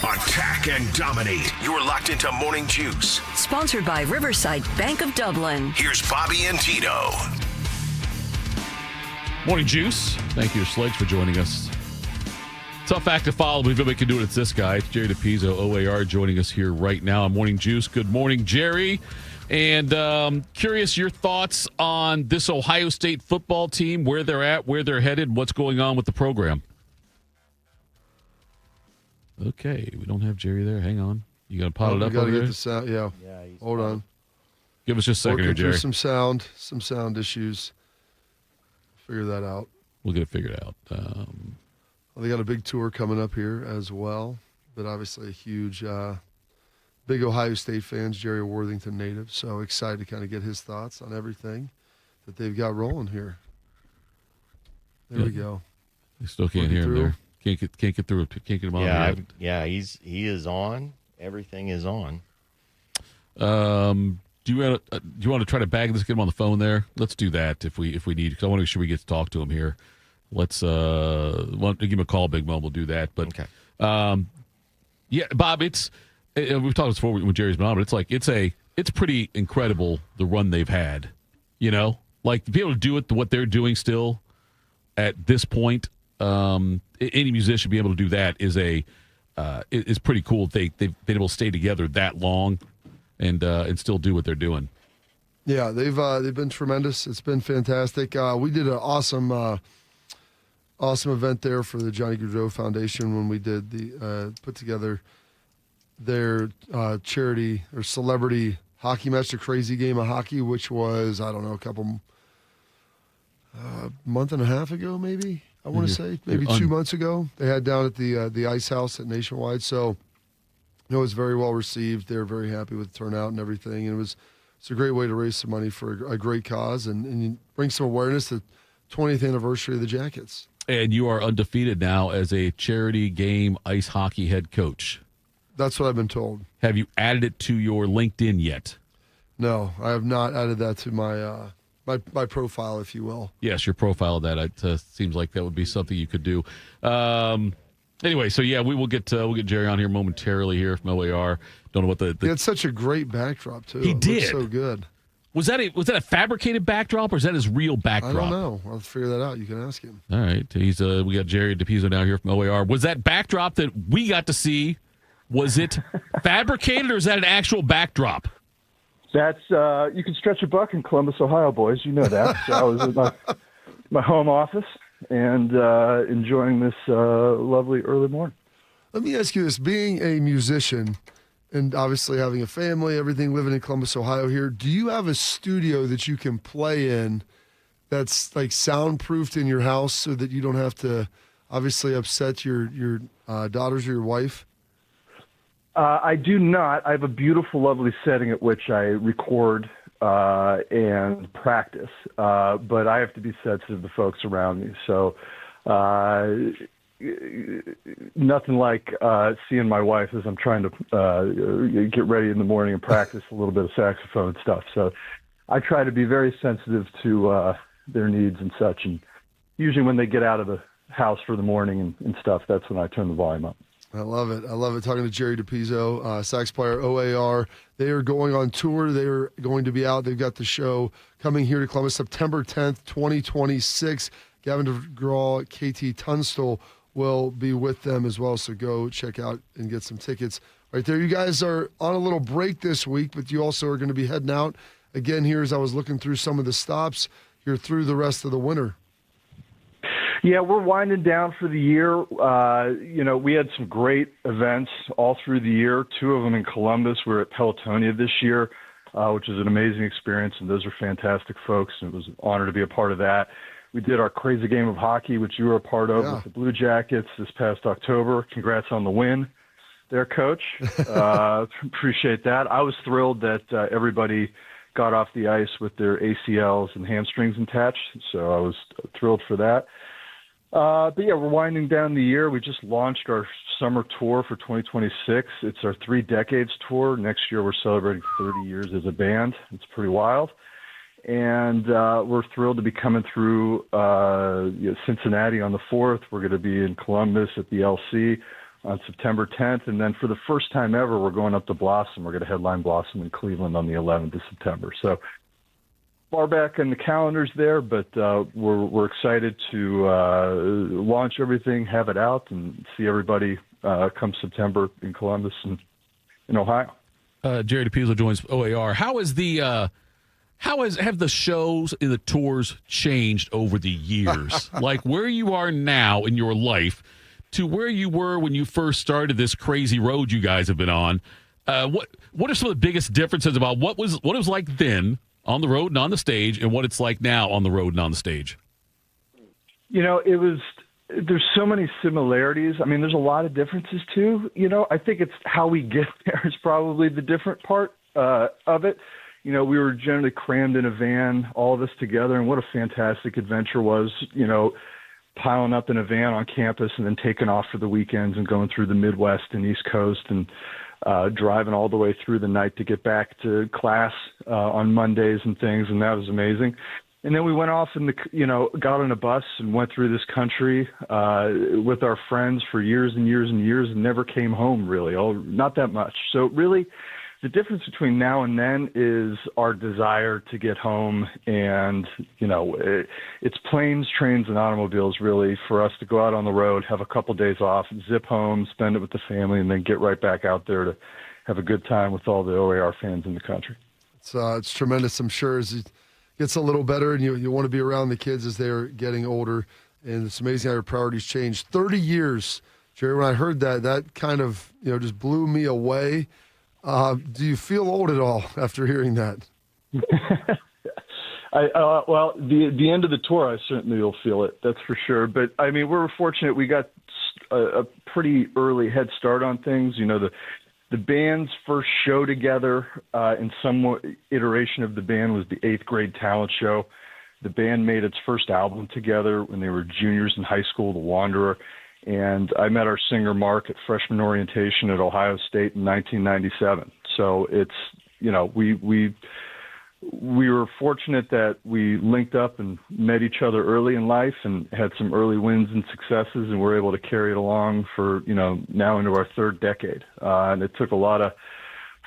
Attack and dominate. You're locked into Morning Juice. Sponsored by Riverside Bank of Dublin. Here's Bobby and Tito. Morning Juice. Thank you, Schleggs, for joining us. Tough act to follow, but if nobody can do it, it's this guy. It's Jerry DePizzo, OAR, joining us here right now on Morning Juice. Good morning, Jerry. And curious your thoughts on this Ohio State football team, where they're at, where they're headed, what's going on with the program. Okay, we don't have Jerry there. Hang on. You got to pot it up over get there? the sound. Yeah. Hold on. Give us just a second here, Working Jerry. through some sound issues. Figure that out. We'll get it figured out. Well, they got a big tour coming up here as well, but obviously a huge, big Ohio State fans, Jerry Worthington native, so excited to kind of get his thoughts on everything that they've got rolling here. There we go. I still can't hear him there. Can't get through. Can't get him on. He is on. Everything is on. Do you want to try to bag this? Get him on the phone there. Let's do that if we need, because I want to make sure we get to talk to him here. Let's want to give him a call, Big Mo. We'll do that. But okay. Yeah, Bob. We've talked before when Jerry's been on, but it's pretty incredible the run they've had. You know, like to be able to do it what they're doing still at this point. Any musician be able to do that is pretty cool. They've been able to stay together that long and still do what they're doing. Yeah, they've been tremendous. It's been fantastic. We did an awesome event there for the Johnny Gaudreau Foundation when we did the put together their charity or celebrity hockey match, the Crazy Game of Hockey, which was, I don't know, a couple month and a half ago maybe. I want to say, maybe 2 months ago. They had down at the Ice House at Nationwide. So, it was very well received. They were very happy with the turnout and everything. And it's a great way to raise some money for a great cause and bring some awareness to the 20th anniversary of the Jackets. And you are undefeated now as a charity game ice hockey head coach. That's what I've been told. Have you added it to your LinkedIn yet? No, I have not added that to my my profile, if you will. Yes, your profile of that. It seems like that would be something you could do. Anyway, so yeah, we'll get Jerry on here momentarily here from OAR. Don't know what the He had such a great backdrop too. He It did. looked so good. Was that a fabricated backdrop or is that his real backdrop? I don't know. I'll figure that out. You can ask him. All right, we got Jerry DePizzo now here from OAR. Was that backdrop that we got to see? Was it fabricated or is that an actual backdrop? That's you can stretch a buck in Columbus, Ohio, boys. You know that. So I was at my home office and enjoying this lovely early morning. Let me ask you this: being a musician and obviously having a family, everything, living in Columbus, Ohio here, do you have a studio that you can play in that's like soundproofed in your house so that you don't have to obviously upset your daughters or your wife? I do not. I have a beautiful, lovely setting at which I record and practice, but I have to be sensitive to folks around me. So nothing like seeing my wife as I'm trying to get ready in the morning and practice a little bit of saxophone stuff. So I try to be very sensitive to their needs and such. And usually when they get out of the house for the morning and stuff, that's when I turn the volume up. I love it. I love it. Talking to Jerry DePizzo, sax player, OAR. They are going on tour. They are going to be out. They've got the show coming here to Columbus September 10th, 2026. Gavin DeGraw, KT Tunstall will be with them as well. So go check out and get some tickets. Right there. You guys are on a little break this week, but you also are going to be heading out again here as I was looking through some of the stops. You're through the rest of the winter. Yeah, we're winding down for the year. We had some great events all through the year. 2 of them in Columbus. We're at Pelotonia this year, which is an amazing experience, and those are fantastic folks, and it was an honor to be a part of that. We did our crazy game of hockey, which you were a part of with the Blue Jackets this past October. Congrats on the win there, Coach. Appreciate that. I was thrilled that everybody got off the ice with their ACLs and hamstrings attached, so I was thrilled for that. But yeah, we're winding down the year. We just launched our summer tour for 2026. It's our 3 Decades tour. Next year, we're celebrating 30 years as a band. It's pretty wild. And we're thrilled to be coming through Cincinnati on the 4th. We're going to be in Columbus at the LC on September 10th. And then for the first time ever, we're going up to Blossom. We're going to headline Blossom in Cleveland on the 11th of September. So far back in the calendars there, but we're excited to launch everything, have it out, and see everybody come September in Columbus and in Ohio. Jerry DePizzo joins OAR. Have the shows and the tours changed over the years? Like where you are now in your life to where you were when you first started this crazy road you guys have been on. What are some of the biggest differences about what it was like then on the road and on the stage and what it's like now on the road and on the stage? There's so many similarities. I mean, there's a lot of differences too. I think it's how we get there is probably the different part of it. We were generally crammed in a van, all of us together, and what a fantastic adventure was, piling up in a van on campus and then taking off for the weekends and going through the Midwest and East Coast and driving all the way through the night to get back to class on Mondays and things, and that was amazing. And then we went off and got on a bus and went through this country with our friends for years and years and years and never came home really, not that much. So really, the difference between now and then is our desire to get home, and it's planes, trains, and automobiles really for us to go out on the road, have a couple days off, zip home, spend it with the family, and then get right back out there to have a good time with all the OAR fans in the country. It's tremendous. I'm sure as it gets a little better, and you want to be around the kids as they're getting older, and it's amazing how your priorities change. 30 years, Jerry. When I heard that kind of just blew me away. Do you feel old at all after hearing that? Well, the end of the tour, I certainly will feel it. That's for sure. But I mean, we're fortunate. We got a pretty early head start on things. You know, the band's first show together in some iteration of the band was the 8th grade talent show. The band made its first album together when they were juniors in high school, The Wanderer. And I met our singer Mark at freshman orientation at Ohio State in 1997. So it's, you know, we were fortunate that we linked up and met each other early in life and had some early wins and successes, and we're able to carry it along for, you know, now into our third decade. And it took a lot of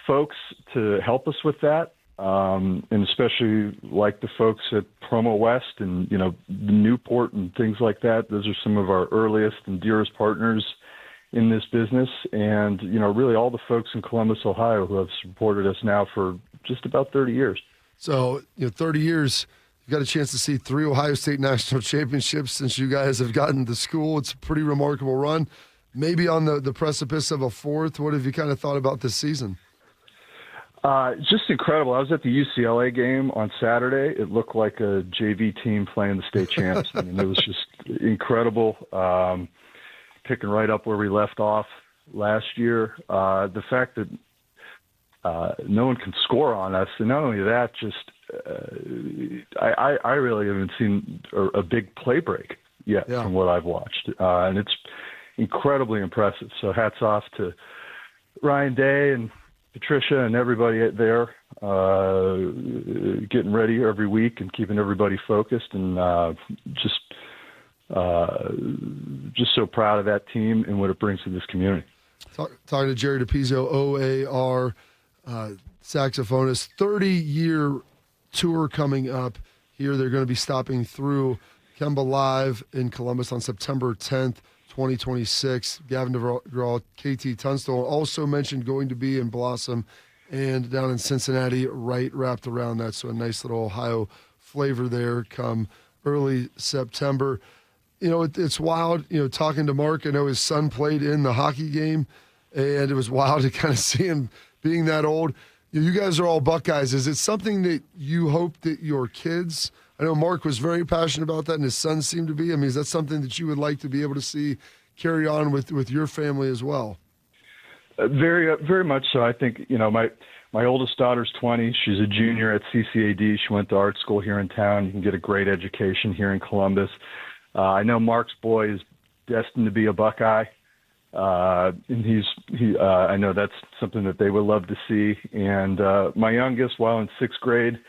folks to help us with that, and especially like the folks at Promo West and, you know, Newport and things like that. Those are some of our earliest and dearest partners in this business. And, you know, really all the folks in Columbus, Ohio who have supported us now for just about 30 years. So, 30 years, you got a chance to see 3 Ohio State national championships since you guys have gotten to school. It's a pretty remarkable run. Maybe on the precipice of a 4th. What have you kind of thought about this season? Just incredible. I was at the UCLA game on Saturday. It looked like a JV team playing the state champs. I mean, it was just incredible. Picking right up where we left off last year. The fact that no one can score on us, and not only that, just I really haven't seen a big play break yet from what I've watched, and it's incredibly impressive. So hats off to Ryan Day and Patricia and everybody there, getting ready every week and keeping everybody focused, and just so proud of that team and what it brings to this community. Talking to Jerry DePizzo, OAR saxophonist, 30-year tour coming up here. They're going to be stopping through Kemba Live in Columbus on September 10th, 2026. Gavin DeGraw, KT Tunstall also mentioned going to be in Blossom and down in Cincinnati, right wrapped around that. So a nice little Ohio flavor there come early September. You know, it's wild, talking to Mark. I know his son played in the hockey game, and it was wild to kind of see him being that old. You guys are all Buckeyes. Is it something that you hope that your kids, I know Mark was very passionate about that, and his son seemed to be. I mean, is that something that you would like to be able to see carry on with your family as well? Very, very much so. I think, my oldest daughter's 20. She's a junior at CCAD. She went to art school here in town. You can get a great education here in Columbus. I know Mark's boy is destined to be a Buckeye. And I know that's something that they would love to see. And my youngest, while in 6th grade, is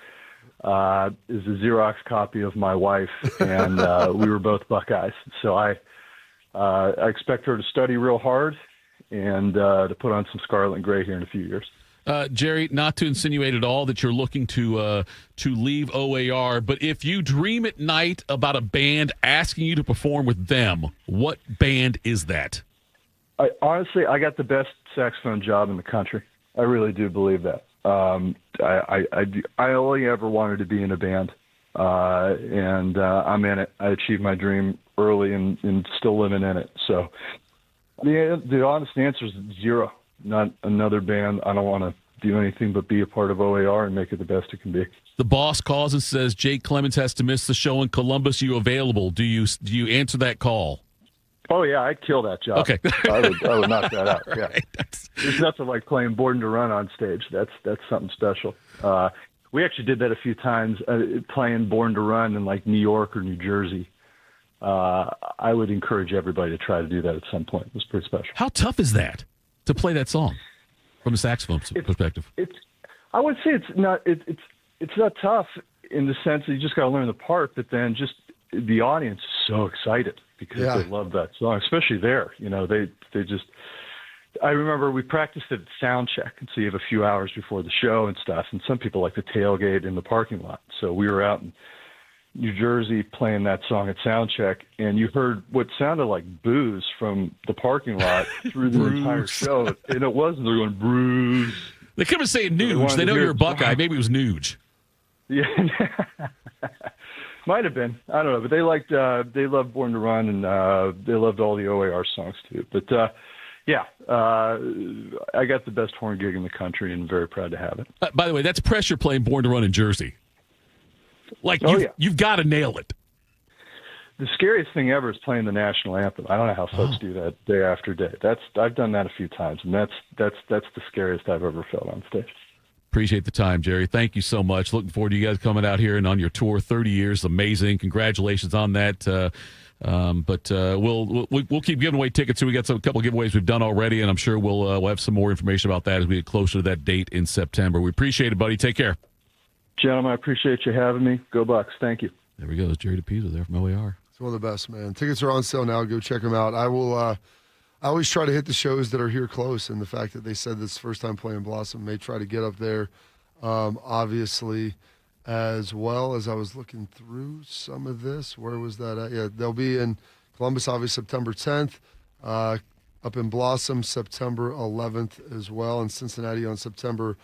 a Xerox copy of my wife, and we were both Buckeyes. So I expect her to study real hard and to put on some scarlet and gray here in a few years. Jerry, not to insinuate at all that you're looking to leave OAR, but if you dream at night about a band asking you to perform with them, what band is that? Honestly, I got the best saxophone job in the country. I really do believe that. I only ever wanted to be in a band, and I'm in it. I achieved my dream early and still living in it. So the honest answer is 0. Not another band. I don't want to do anything but be a part of OAR and make it the best it can be. The boss calls and says Jake Clemens has to miss the show in Columbus. You available? Do you answer that call? Oh yeah, I'd kill that job. Okay, I would knock that out. Yeah, right. There's nothing like playing Born to Run on stage. That's something special. We actually did that a few times, playing Born to Run in like New York or New Jersey. I would encourage everybody to try to do that at some point. It was pretty special. How tough is that to play that song from a saxophone perspective? I would say it's not tough in the sense that you just got to learn the part, but then just the audience is so excited because they love that song, especially there. They just. I remember we practiced at sound check, and so you have a few hours before the show and stuff. And some people like to tailgate in the parking lot, so we were out in New Jersey playing that song at sound check, and you heard what sounded like boos from the parking lot through the entire show, and it wasn't. They're going Bruce. They could have said Nuge. They know you're a Buckeye. Maybe it was Nuge. Yeah, might have been. I don't know, but they loved Born to Run, and they loved all the OAR songs too. But I got the best horn gig in the country, and very proud to have it. By the way, that's pressure playing Born to Run in Jersey. Like, Oh, yeah. you've got to nail it. The scariest thing ever is playing the national anthem. I don't know how folks do that day after day. I've done that a few times, and that's the scariest I've ever felt on stage. Appreciate the time, Jerry. Thank you so much. Looking forward to you guys coming out here and on your tour. 30 years, amazing. Congratulations on that. But we'll keep giving away tickets. So we got a couple of giveaways we've done already, and I'm sure we'll have some more information about that as we get closer to that date in September. We appreciate it, buddy. Take care. Gentlemen, I appreciate you having me. Go Bucks. Thank you. There we go. There's Jerry DePizzo there from OAR. It's one of the best, man. Tickets are on sale now. Go check them out. I always try to hit the shows that are here close, and the fact that they said this first time playing Blossom, may try to get up there, obviously, as well. As I was looking through some of this. Where was that at? Yeah, they'll be in Columbus, obviously, September 10th, up in Blossom, September 11th as well, and Cincinnati on September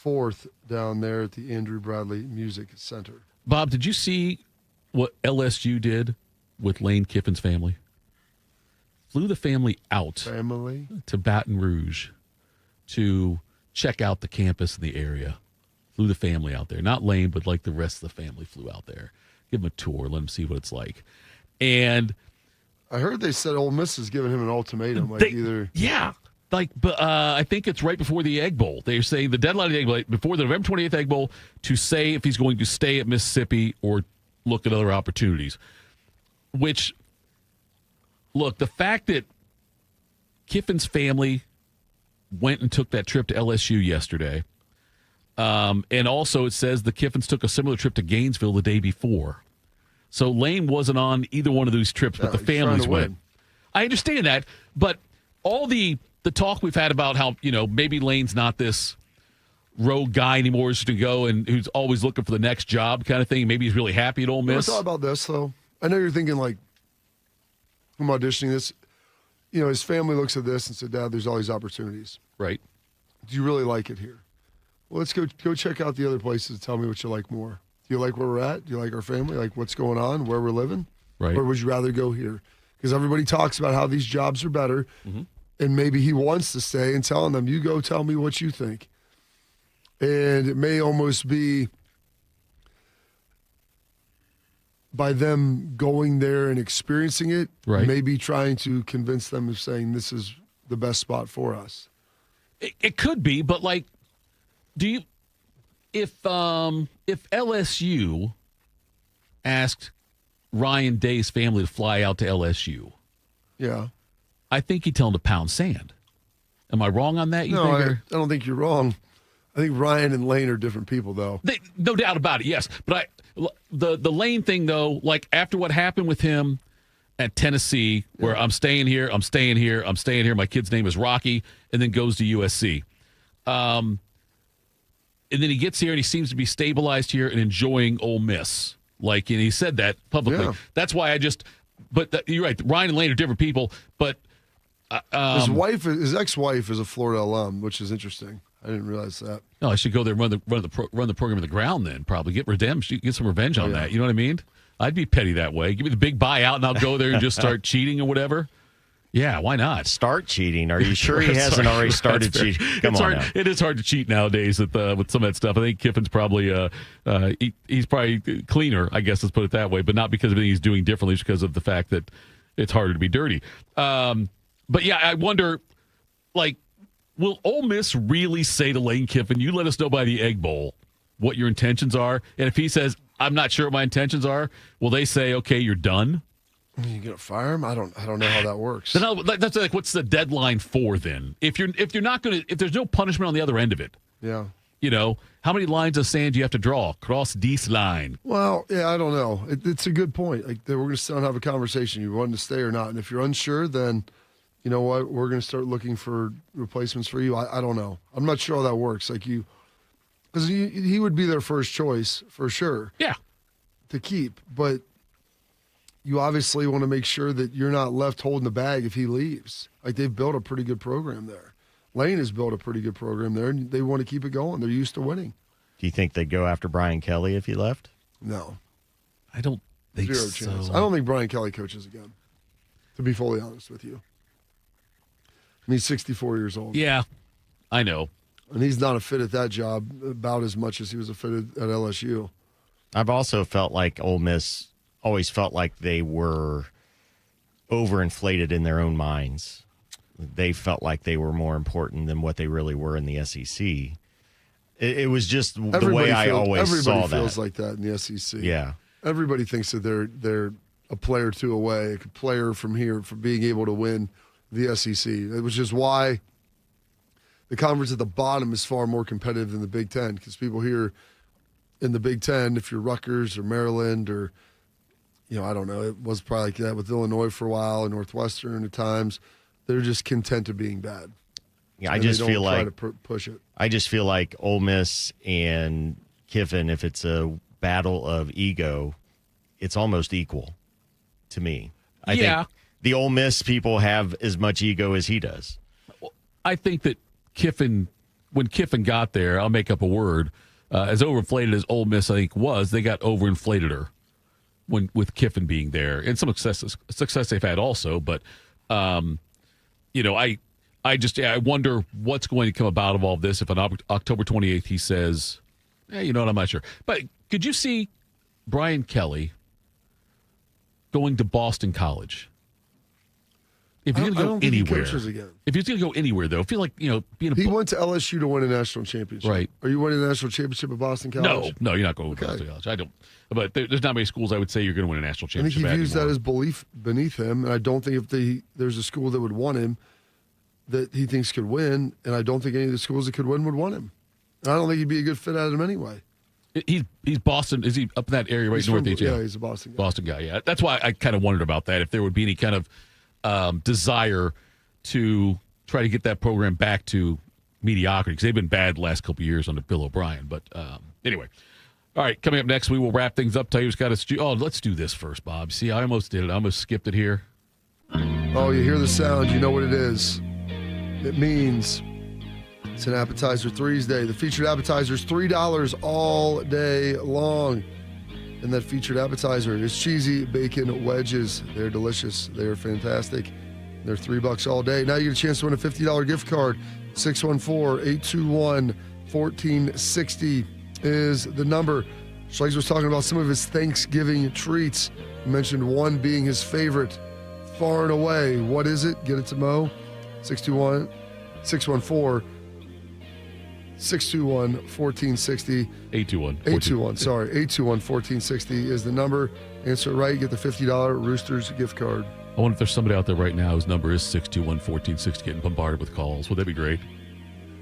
4th down there at the Andrew Bradley Music Center. Bob, did you see what LSU did with Lane Kiffin's family? Flew the family out to Baton Rouge to check out the campus and the area. Flew the family out there. Not Lane, but like the rest of the family flew out there. Give him a tour. Let him see what it's like. And I heard they said Ole Miss is giving him an ultimatum. Yeah. But I think it's right before the Egg Bowl. They're saying the deadline of the Egg Bowl, before the November 28th Egg Bowl, to say if he's going to stay at Mississippi or look at other opportunities. Which, look, the fact that Kiffin's family went and took that trip to LSU yesterday, and also it says the Kiffins took a similar trip to Gainesville the day before. So Lane wasn't on either one of those trips, but the families went. I understand that, but all the talk we've had about how, maybe Lane's not this rogue guy anymore, is to go and who's always looking for the next job kind of thing. Maybe he's really happy at Ole Miss. I thought about this, though. I know you're thinking, like, I'm auditioning this. His family looks at this and said, Dad, there's all these opportunities. Right. Do you really like it here? Well, let's go check out the other places and tell me what you like more. Do you like where we're at? Do you like our family? Like what's going on, where we're living? Right. Or would you rather go here? Because everybody talks about how these jobs are better, and maybe he wants to stay, and telling them, you go tell me what you think. And it may almost be by them going there and experiencing it, maybe trying to convince them of saying this is the best spot for us. It could be, but like, if LSU asked Ryan Day's family to fly out to LSU, yeah, I think he'd tell him to pound sand. Am I wrong on that? I don't think you're wrong. I think Ryan and Lane are different people, though. No doubt about it, yes. But the Lane thing, though, like after what happened with him at Tennessee, where I'm staying here, my kid's name is Rocky, and then goes to USC. And then he gets here and he seems to be stabilized here and enjoying Ole Miss. And he said that publicly. Yeah. That's why you're right. Ryan and Lane are different people, but his ex-wife is a Florida alum, which is interesting. I didn't realize that. No, I should go there and run the program in the ground then, probably. Get some revenge on that. You know what I mean? I'd be petty that way. Give me the big buyout and I'll go there and just start cheating or whatever. Yeah, why not? Start cheating. Are you sure he hasn't already started cheating? Come on now. It is hard to cheat nowadays with some of that stuff. I think Kiffin's probably he's probably cleaner, I guess, let's put it that way, but not because of anything he's doing differently, it's because of the fact that it's harder to be dirty. But yeah, I wonder, will Ole Miss really say to Lane Kiffin, you let us know by the Egg Bowl what your intentions are? And if he says, I'm not sure what my intentions are, will they say, okay, you're done? You gonna fire him? I don't know how that works. Then that's like, what's the deadline for then? If there's no punishment on the other end of it. Yeah. How many lines of sand do you have to draw? Cross this line. Well, yeah, I don't know. It's a good point. We're going to sit down and have a conversation. You want to stay or not? And if you're unsure, then you know what? We're going to start looking for replacements for you. I don't know. I'm not sure how that works. Because he would be their first choice for sure. Yeah. To keep, but you obviously want to make sure that you're not left holding the bag if he leaves. They've built a pretty good program there. Lane has built a pretty good program there, and they want to keep it going. They're used to winning. Do you think they'd go after Brian Kelly if he left? No. I don't think Zero so. chance. I don't think Brian Kelly coaches again, to be fully honest with you. He's 64 years old. Yeah, I know. And he's not a fit at that job about as much as he was a fit at LSU. I've also felt like Ole Miss always felt like they were overinflated in their own minds. They felt like they were more important than what they really were in the SEC. It was just the way I always saw that. Everybody feels like that in the SEC. Yeah. Everybody thinks that they're a player or two away, a player from here, from being able to win the SEC, which is why the conference at the bottom is far more competitive than the Big Ten, because people here in the Big Ten, if you're Rutgers or Maryland or, I don't know, it was probably like that with Illinois for a while and Northwestern at times, they're just content to being bad. Yeah, I just feel like push it. I just feel like Ole Miss and Kiffin, if it's a battle of ego, it's almost equal to me. I think the Ole Miss people have as much ego as he does. I think that when Kiffin got there, I'll make up a word, as overinflated as Ole Miss I think was, they got overinflated her with Kiffin being there, and some success they've had also. But I wonder what's going to come about of all of this if on October 28th he says, you know what, I'm not sure. But could you see Brian Kelly going to Boston College? If he's going to go anywhere. If he's going to go anywhere, though, I feel like, being He went to LSU to win a national championship. Right. Are you winning a national championship at Boston College? No, you're not going to Boston College. I don't. But there's not many schools I would say you're going to win a national I championship think he at views anymore. that as belief beneath him, and I don't think if there's a school that would want him that he thinks could win, and I don't think any of the schools that could win would want him. And I don't think he'd be a good fit at him anyway. He's Boston. Is he up in that area right north? Yeah, he's a Boston guy. Boston guy, yeah. That's why I kind of wondered about that, if there would be any kind of desire to try to get that program back to mediocrity, because they've been bad the last couple of years under Bill O'Brien. But anyway. All right, coming up next, we will wrap things up. Tell you who's got us. Oh, let's do this first, Bob. See, I almost did it. I almost skipped it here. Oh, you hear the sound. You know what it is. It means it's an appetizer Threes Day. The featured appetizer is $3 all day long. And that featured appetizer is cheesy bacon wedges. They're delicious. They're fantastic. They're $3 all day. Now you get a chance to win a $50 gift card. 614-821-1460 is the number. Schlegs was talking about some of his Thanksgiving treats. He mentioned one being his favorite, far and away. What is it? Get it to Mo. 614-621-1460. 821-1460 is the number. Answer it right, get the $50 Roosters gift card. I wonder if there's somebody out there right now whose number is 621-1460 getting bombarded with calls. Would that be great?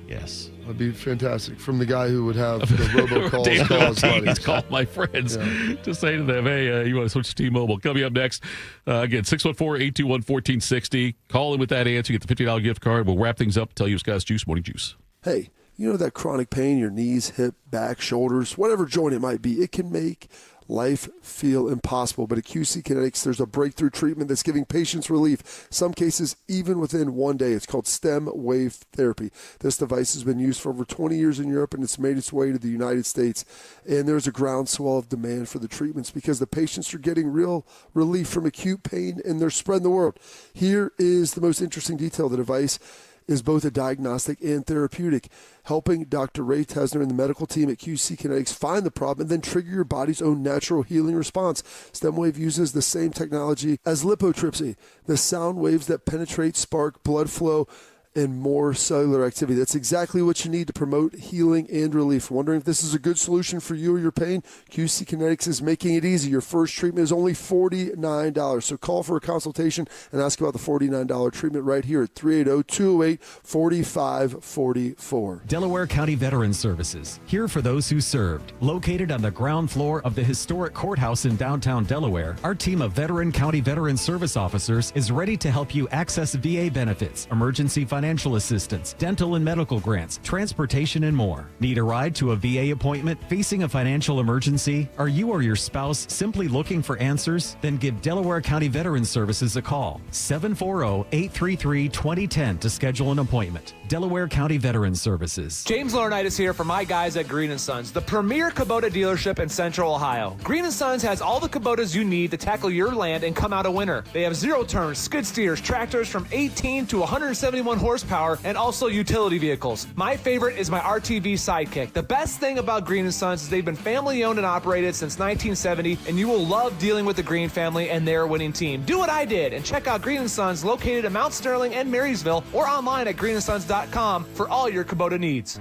Yes. That'd be fantastic. From the guy who would have the robocalls call his buddies. Call my friends to say to them, hey, you want to switch to T-Mobile. Coming up next, again, 614-821-1460. Call in with that answer. Get the $50 gift card. We'll wrap things up. Tell you Scott's Juice, Morning Juice. Hey, you know that chronic pain in your knees, hip, back, shoulders, whatever joint it might be, it can make life feel impossible. But at QC Kinetics, there's a breakthrough treatment that's giving patients relief, some cases even within 1 day. It's called stem wave therapy. This device has been used for over 20 years in Europe, and it's made its way to the United States. And there's a groundswell of demand for the treatments because the patients are getting real relief from acute pain, and they're spreading the word. Here is the most interesting detail. The device is both a diagnostic and therapeutic, helping Dr. Ray Tesner and the medical team at QC Kinetics find the problem and then trigger your body's own natural healing response. StemWave uses the same technology as lithotripsy, the sound waves that penetrate, spark blood flow, and more cellular activity. That's exactly what you need to promote healing and relief. Wondering if this is a good solution for you or your pain? QC Kinetics is making it easy. Your first treatment is only $49. So call for a consultation and ask about the $49 treatment right here at 380-208-4544. Delaware County Veterans Services, here for those who served. Located on the ground floor of the historic courthouse in downtown Delaware, our team of veteran county veteran service officers is ready to help you access VA benefits, emergency financial assistance, dental and medical grants, transportation, and more. Need a ride to a VA appointment? Facing a financial emergency? Are you or your spouse simply looking for answers? Then give Delaware County Veterans Services a call. 740-833-2010 to schedule an appointment. Delaware County Veterans Services. James Laurinaitis here for my guys at Green & Sons, the premier Kubota dealership in Central Ohio. Green & Sons has all the Kubotas you need to tackle your land and come out a winner. They have zero-turn skid steers, tractors from 18 to 171 horsepower, horsepower, and also utility vehicles. My favorite is my RTV Sidekick. The best thing about Green & Sons is they've been family owned and operated since 1970, and you will love dealing with the Green family and their winning team. Do what I did and check out Green & Sons located in Mount Sterling and Marysville or online at greenandsons.com for all your Kubota needs.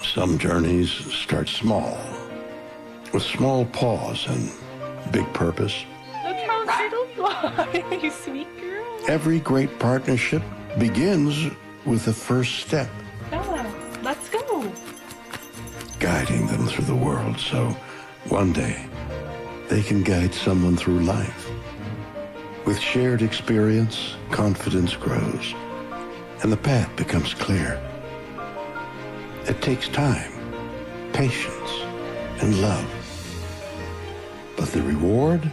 Some journeys start small, with small pause and big purpose. Look how Tito fly, you sweet girl. Every great partnership begins with the first step, Bella, let's go. guiding them through the world so one day they can guide someone through life. With shared experience, confidence grows, and the path becomes clear. It takes time, patience, and love. But the reward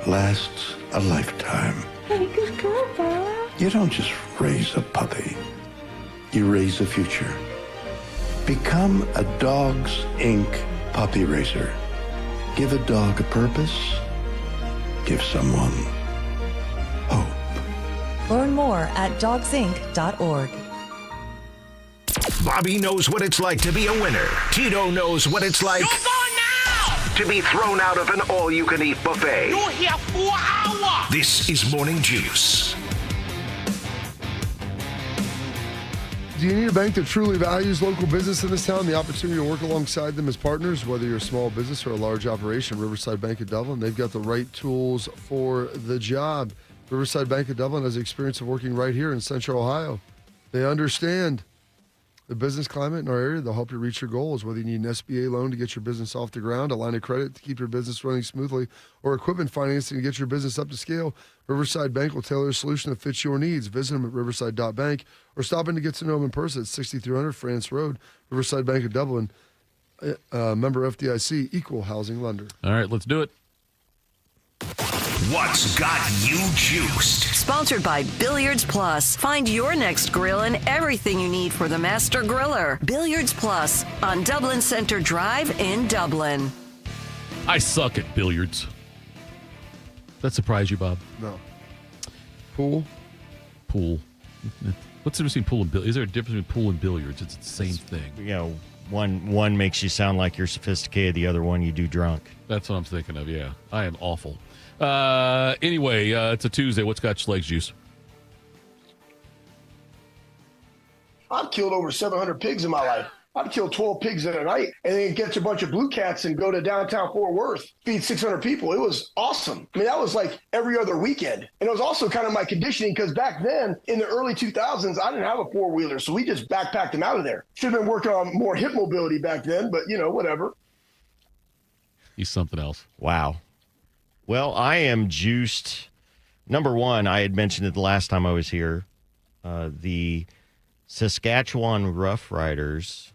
lasts a lifetime. Hey, good girl, Bella. You don't just raise a puppy. You raise a future. Become a Dogs Inc. puppy raiser. Give a dog a purpose. Give someone hope. Learn more at dogsinc.org. Bobby knows what it's like to be a winner. Tito knows what it's like to be thrown out of an all-you-can-eat buffet. You're here 4 hours. This is Morning Juice. Do you need a bank that truly values local business in this town? The opportunity to work alongside them as partners, whether you're a small business or a large operation. Riverside Bank of Dublin, they've got the right tools for the job. Riverside Bank of Dublin has the experience of working right here in Central Ohio. They understand the business climate in our area. They'll help you reach your goals, whether you need an SBA loan to get your business off the ground, a line of credit to keep your business running smoothly, or equipment financing to get your business up to scale. Riverside Bank will tailor a solution that fits your needs. Visit them at riverside.bank or stop in to get to know them in person at 6300 France Road. Riverside Bank of Dublin, member FDIC, equal housing lender. All right, let's do it. What's got you juiced? Sponsored by Billiards Plus. Find your next grill and everything you need for the master griller. Billiards Plus on Dublin Center Drive in Dublin. I suck at billiards. That surprise you, Bob? No. Pool? Pool. What's the difference between pool and billiards? Is there a difference between pool and billiards? It's the same thing. You know, one makes you sound like you're sophisticated. The other one you do drunk. That's what I'm thinking of, yeah. I am awful. Anyway, it's a Tuesday. What's got Schleg's juice? I've killed over 700 pigs in my life. I've killed 12 pigs in a night and then catch a bunch of blue cats and go to downtown Fort Worth, feed 600 people. It was awesome. I mean, that was like every other weekend. And it was also kind of my conditioning because back then in the early 2000s, I didn't have a four-wheeler. So we just backpacked them out of there. Should have been working on more hip mobility back then, but you know, whatever. He's something else. Wow. Well, I am juiced. Number one, I had mentioned it the last time I was here. The Saskatchewan Roughriders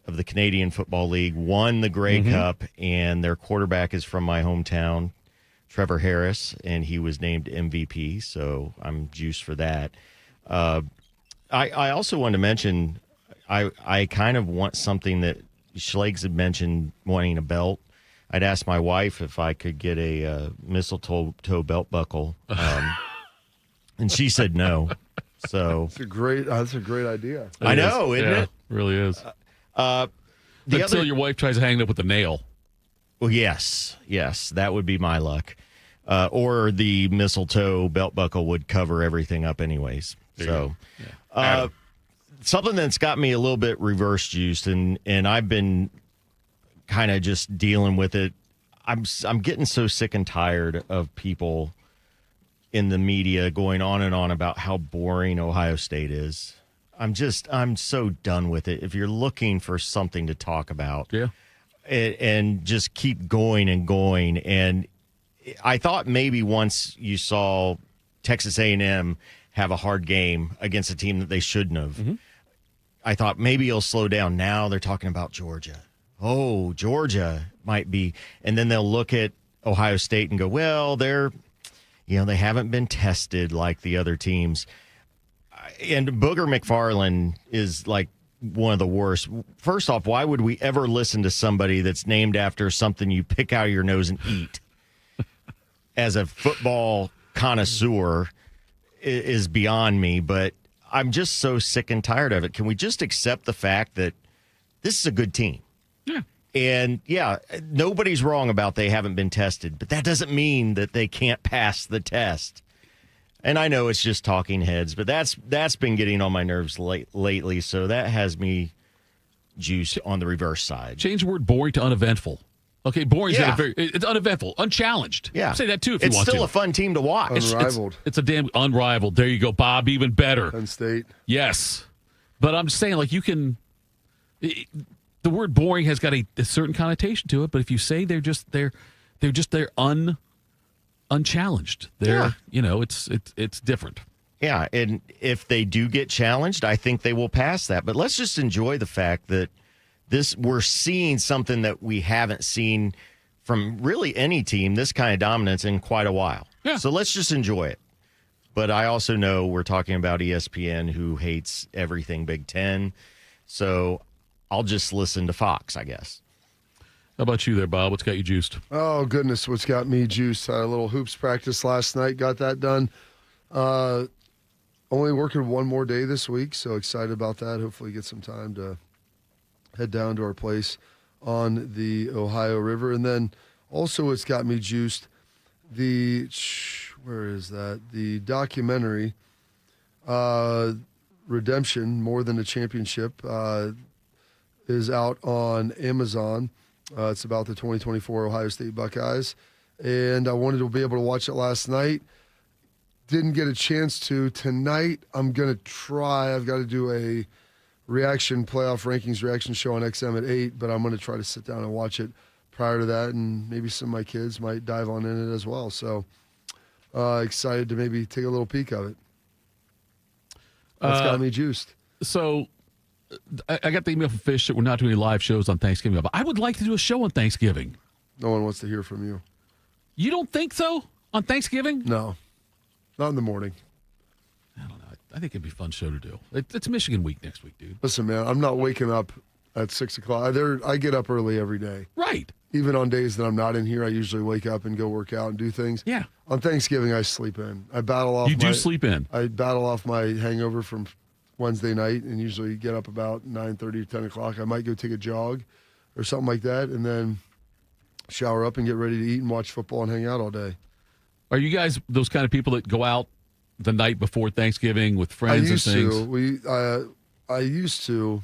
of the Canadian Football League won the Grey Cup, and their quarterback is from my hometown, Trevor Harris, and he was named MVP, so I'm juiced for that. I also wanted to mention, I kind of want something that Schleg's had mentioned, wanting a belt. I'd asked my wife if I could get a mistletoe belt buckle, and she said no. So that's a great idea. I know, isn't it? Really is. Until your wife tries to hang it up with a nail. Well, yes, that would be my luck. Or the mistletoe belt buckle would cover everything up, anyways. So, something that's got me a little bit reverse juiced, and I've been kind of just dealing with it. I'm getting so sick and tired of people in the media going on and on about how boring Ohio State is. I'm so done with it. If you're looking for something to talk about, and just keep going and going. And I thought maybe once you saw Texas A&M have a hard game against a team that they shouldn't have, I thought maybe it'll slow down. Now they're talking about Georgia. Oh, Georgia might be. And then they'll look at Ohio State and go, well, they haven't been tested like the other teams. And Booger McFarland is like one of the worst. First off, why would we ever listen to somebody that's named after something you pick out of your nose and eat? As a football connoisseur is beyond me, but I'm just so sick and tired of it. Can we just accept the fact that this is a good team? Yeah. And, yeah, nobody's wrong about they haven't been tested, but that doesn't mean that they can't pass the test. And I know it's just talking heads, but that's been getting on my nerves lately, so that has me juiced on the reverse side. Change the word boring to uneventful. Okay, boring is it's uneventful, unchallenged. Yeah. Say that, too, if you want to. It's still a fun team to watch. Unrivaled. It's a damn unrivaled. There you go, Bob, even better. Penn State. Yes. But I'm just saying, like, you can the word boring has got a certain connotation to it, but if you say they're unchallenged. It's different. Yeah, and if they do get challenged, I think they will pass that. But let's just enjoy the fact that we're seeing something that we haven't seen from really any team, this kind of dominance in quite a while. Yeah. So let's just enjoy it. But I also know we're talking about ESPN, who hates everything Big Ten. So I'll just listen to Fox, I guess. How about you there, Bob? What's got you juiced? Oh, goodness, what's got me juiced? Had a little hoops practice last night, got that done. Only working one more day this week, so excited about that. Hopefully get some time to head down to our place on the Ohio River. And then also what's got me juiced, where is that? The documentary, Redemption, More Than a Championship, is out on Amazon. It's about the 2024 Ohio State Buckeyes. And I wanted to be able to watch it last night. Didn't get a chance to. Tonight, I'm going to try. I've got to do a playoff rankings reaction show on XM at 8, but I'm going to try to sit down and watch it prior to that, and maybe some of my kids might dive on in it as well. So excited to maybe take a little peek of it. That's got me juiced. So I got the email from Fish that we're not doing any live shows on Thanksgiving, but I would like to do a show on Thanksgiving. No one wants to hear from you. You don't think so? On Thanksgiving? No. Not in the morning. I don't know. I think it'd be a fun show to do. It's Michigan week next week, dude. Listen, man, I'm not waking up at 6 o'clock. I get up early every day. Right. Even on days that I'm not in here, I usually wake up and go work out and do things. Yeah. On Thanksgiving, I sleep in. I battle off. You do sleep in. I battle off my hangover from Wednesday night and usually get up about 9:30, 10 o'clock. I might go take a jog or something like that, and then shower up and get ready to eat and watch football and hang out all day. Are you guys those kind of people that go out the night before Thanksgiving with friends and things? I used to.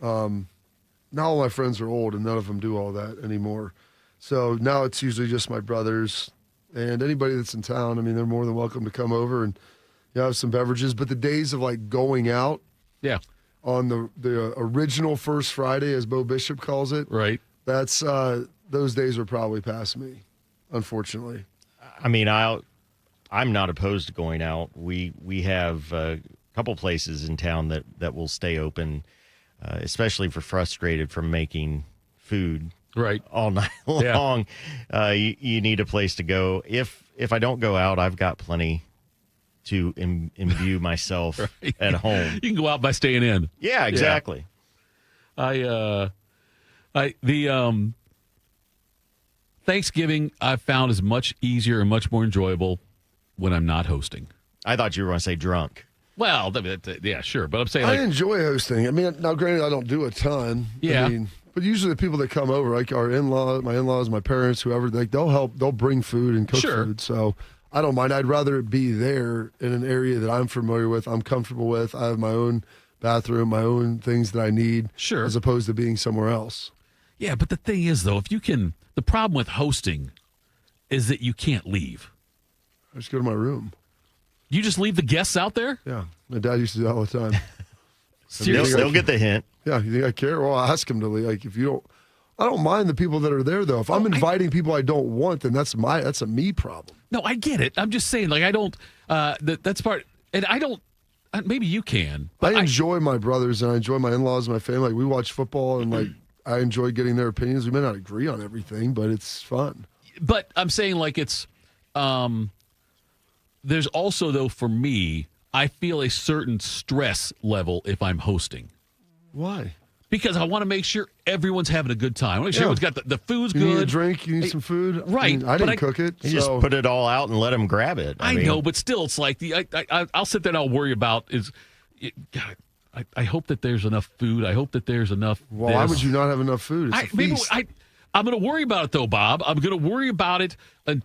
Now all my friends are old and none of them do all that anymore. So now it's usually just my brothers and anybody that's in town. I mean, they're more than welcome to come over and have some beverages. But the days of like going out, on the original First Friday, as Bo Bishop calls it, right? That's those days are probably past me, unfortunately. I mean, I'm not opposed to going out. We have a couple places in town that will stay open, especially if we're frustrated from making food all night long. You need a place to go. If I don't go out, I've got plenty to imbue myself at home. You can go out by staying in. Yeah, exactly. The Thanksgiving I've found is much easier and much more enjoyable when I'm not hosting. I thought you were going to say drunk. Well, yeah, sure. But I'm saying I enjoy hosting. I mean, now granted, I don't do a ton. Yeah. I mean, but usually the people that come over, like our my in-laws, my parents, whoever, like they'll help. They'll bring food and cook food. So I don't mind. I'd rather it be there in an area that I'm familiar with, I'm comfortable with. I have my own bathroom, my own things that I need, as opposed to being somewhere else. Yeah, but the thing is, though, the problem with hosting is that you can't leave. I just go to my room. You just leave the guests out there? Yeah. My dad used to do that all the time. Seriously? They'll get the hint. Yeah. You think I care? Well, I'll ask them to leave. Like, I don't mind the people that are there, though. If I'm inviting people I don't want, then that's a me problem. No, I get it. I'm just saying, like, I don't, that's part, and I don't, maybe you can. But I enjoy my brothers and I enjoy my in-laws and my family. Like, we watch football and, like, I enjoy getting their opinions. We may not agree on everything, but it's fun. But I'm saying, like, it's, there's also, though, for me, I feel a certain stress level if I'm hosting. Why? Because I want to make sure everyone's having a good time. I want to make sure everyone's got the food's good. You need a drink, you need some food. Right. I didn't cook it. You just put it all out and let them grab it. I know, but still, it's like, I'll sit there and I'll worry about God, I hope that there's enough food. I hope that there's enough. Well, why would you not have enough food? It's a feast. I'm going to worry about it, though, Bob. I'm going to worry about it. And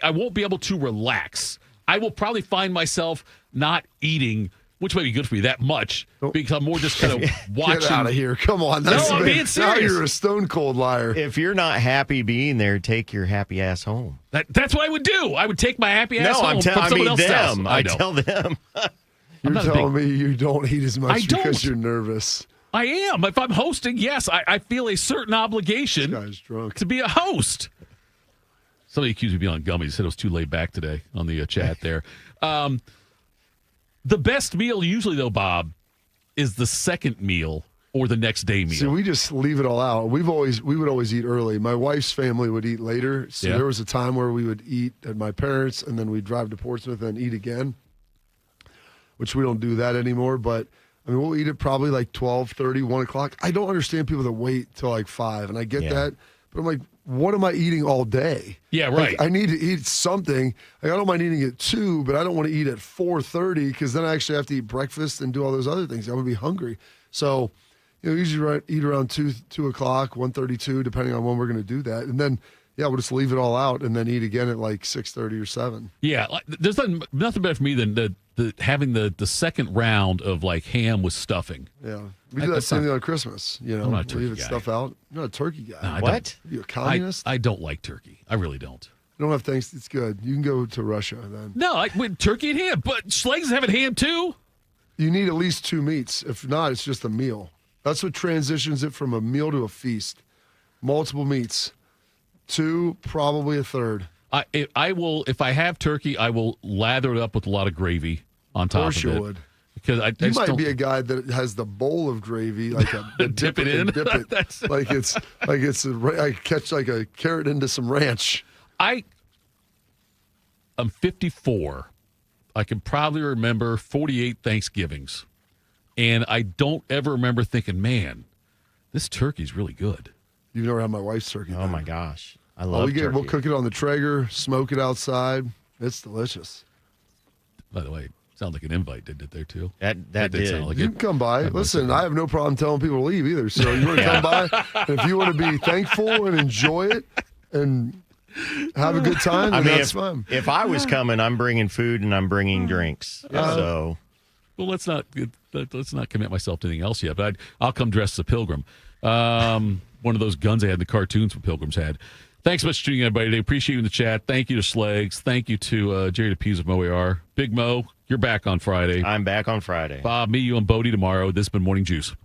I won't be able to relax. I will probably find myself not eating, which might be good for me that much, because I'm more just kind of watching. Get out of here. Come on. I'm being serious. Now you're a stone cold liar. If you're not happy being there, take your happy ass home. That's what I would do. I would take my happy ass home from someone else's house. I tell them. You're telling me you don't eat as much because you're nervous. I am. If I'm hosting, yes, I feel a certain obligation to be a host. Somebody accused me of being on gummies. Said it was too laid back today on the chat there. The best meal usually, though, Bob, is the second meal or the next day meal. See, we just leave it all out. We would always eat early. My wife's family would eat later. So there was a time where we would eat at my parents', and then we'd drive to Portsmouth and eat again, which we don't do that anymore. But I mean, we'll eat it probably like 12:30, 1 o'clock. I don't understand people that wait till like 5, and I get that. But I'm like, what am I eating all day? Yeah, right. Like, I need to eat something. Like, I don't mind eating at 2, but I don't want to eat at 4:30 because then I actually have to eat breakfast and do all those other things. I would be hungry. So, usually eat around 2 o'clock, 1:32, depending on when we're going to do that. And then, we'll just leave it all out and then eat again at like 6:30 or 7. Yeah, there's nothing better for me than having the second round of like ham with stuffing. Yeah, we do that same thing on Christmas. I'm not a turkey guy. Stuff out. You're not a turkey guy. No, What? You a communist? I don't like turkey. I really don't. I don't have things. It's good. You can go to Russia then. No, with turkey and ham, but Schlegs having ham too. You need at least 2 meats. If not, it's just a meal. That's what transitions it from a meal to a feast. Multiple meats. 2, probably a third. I will, if I have turkey, I will lather it up with a lot of gravy on top of it. Of course you would. Because you might be a guy that has the bowl of gravy, like dip it in. Dip it. I catch like a carrot into some ranch. I'm 54. I can probably remember 48 Thanksgivings, and I don't ever remember thinking, "Man, this turkey's really good." You've never had my wife's turkey. Oh my gosh, I love turkey. We'll cook it on the Traeger, smoke it outside. It's delicious. By the way, sounds like an invite, didn't it? There too. That did. Sound like you can come by. Listen, I have no problem telling people to leave either. So you want to come by, and if you want to be thankful and enjoy it and have a good time, then that's fun. If I was coming, I'm bringing food and I'm bringing drinks. So, well, let's not commit myself to anything else yet. But I'll come dressed as a pilgrim. One of those guns they had in the cartoons for pilgrims had. Thanks so much for tuning in, everybody, today. Appreciate you in the chat. Thank you to Schlegs. Thank you to Jerry DePease of MoAR. Big Mo, you're back on Friday. I'm back on Friday. Bob, me, you, and Bodie tomorrow. This has been Morning Juice.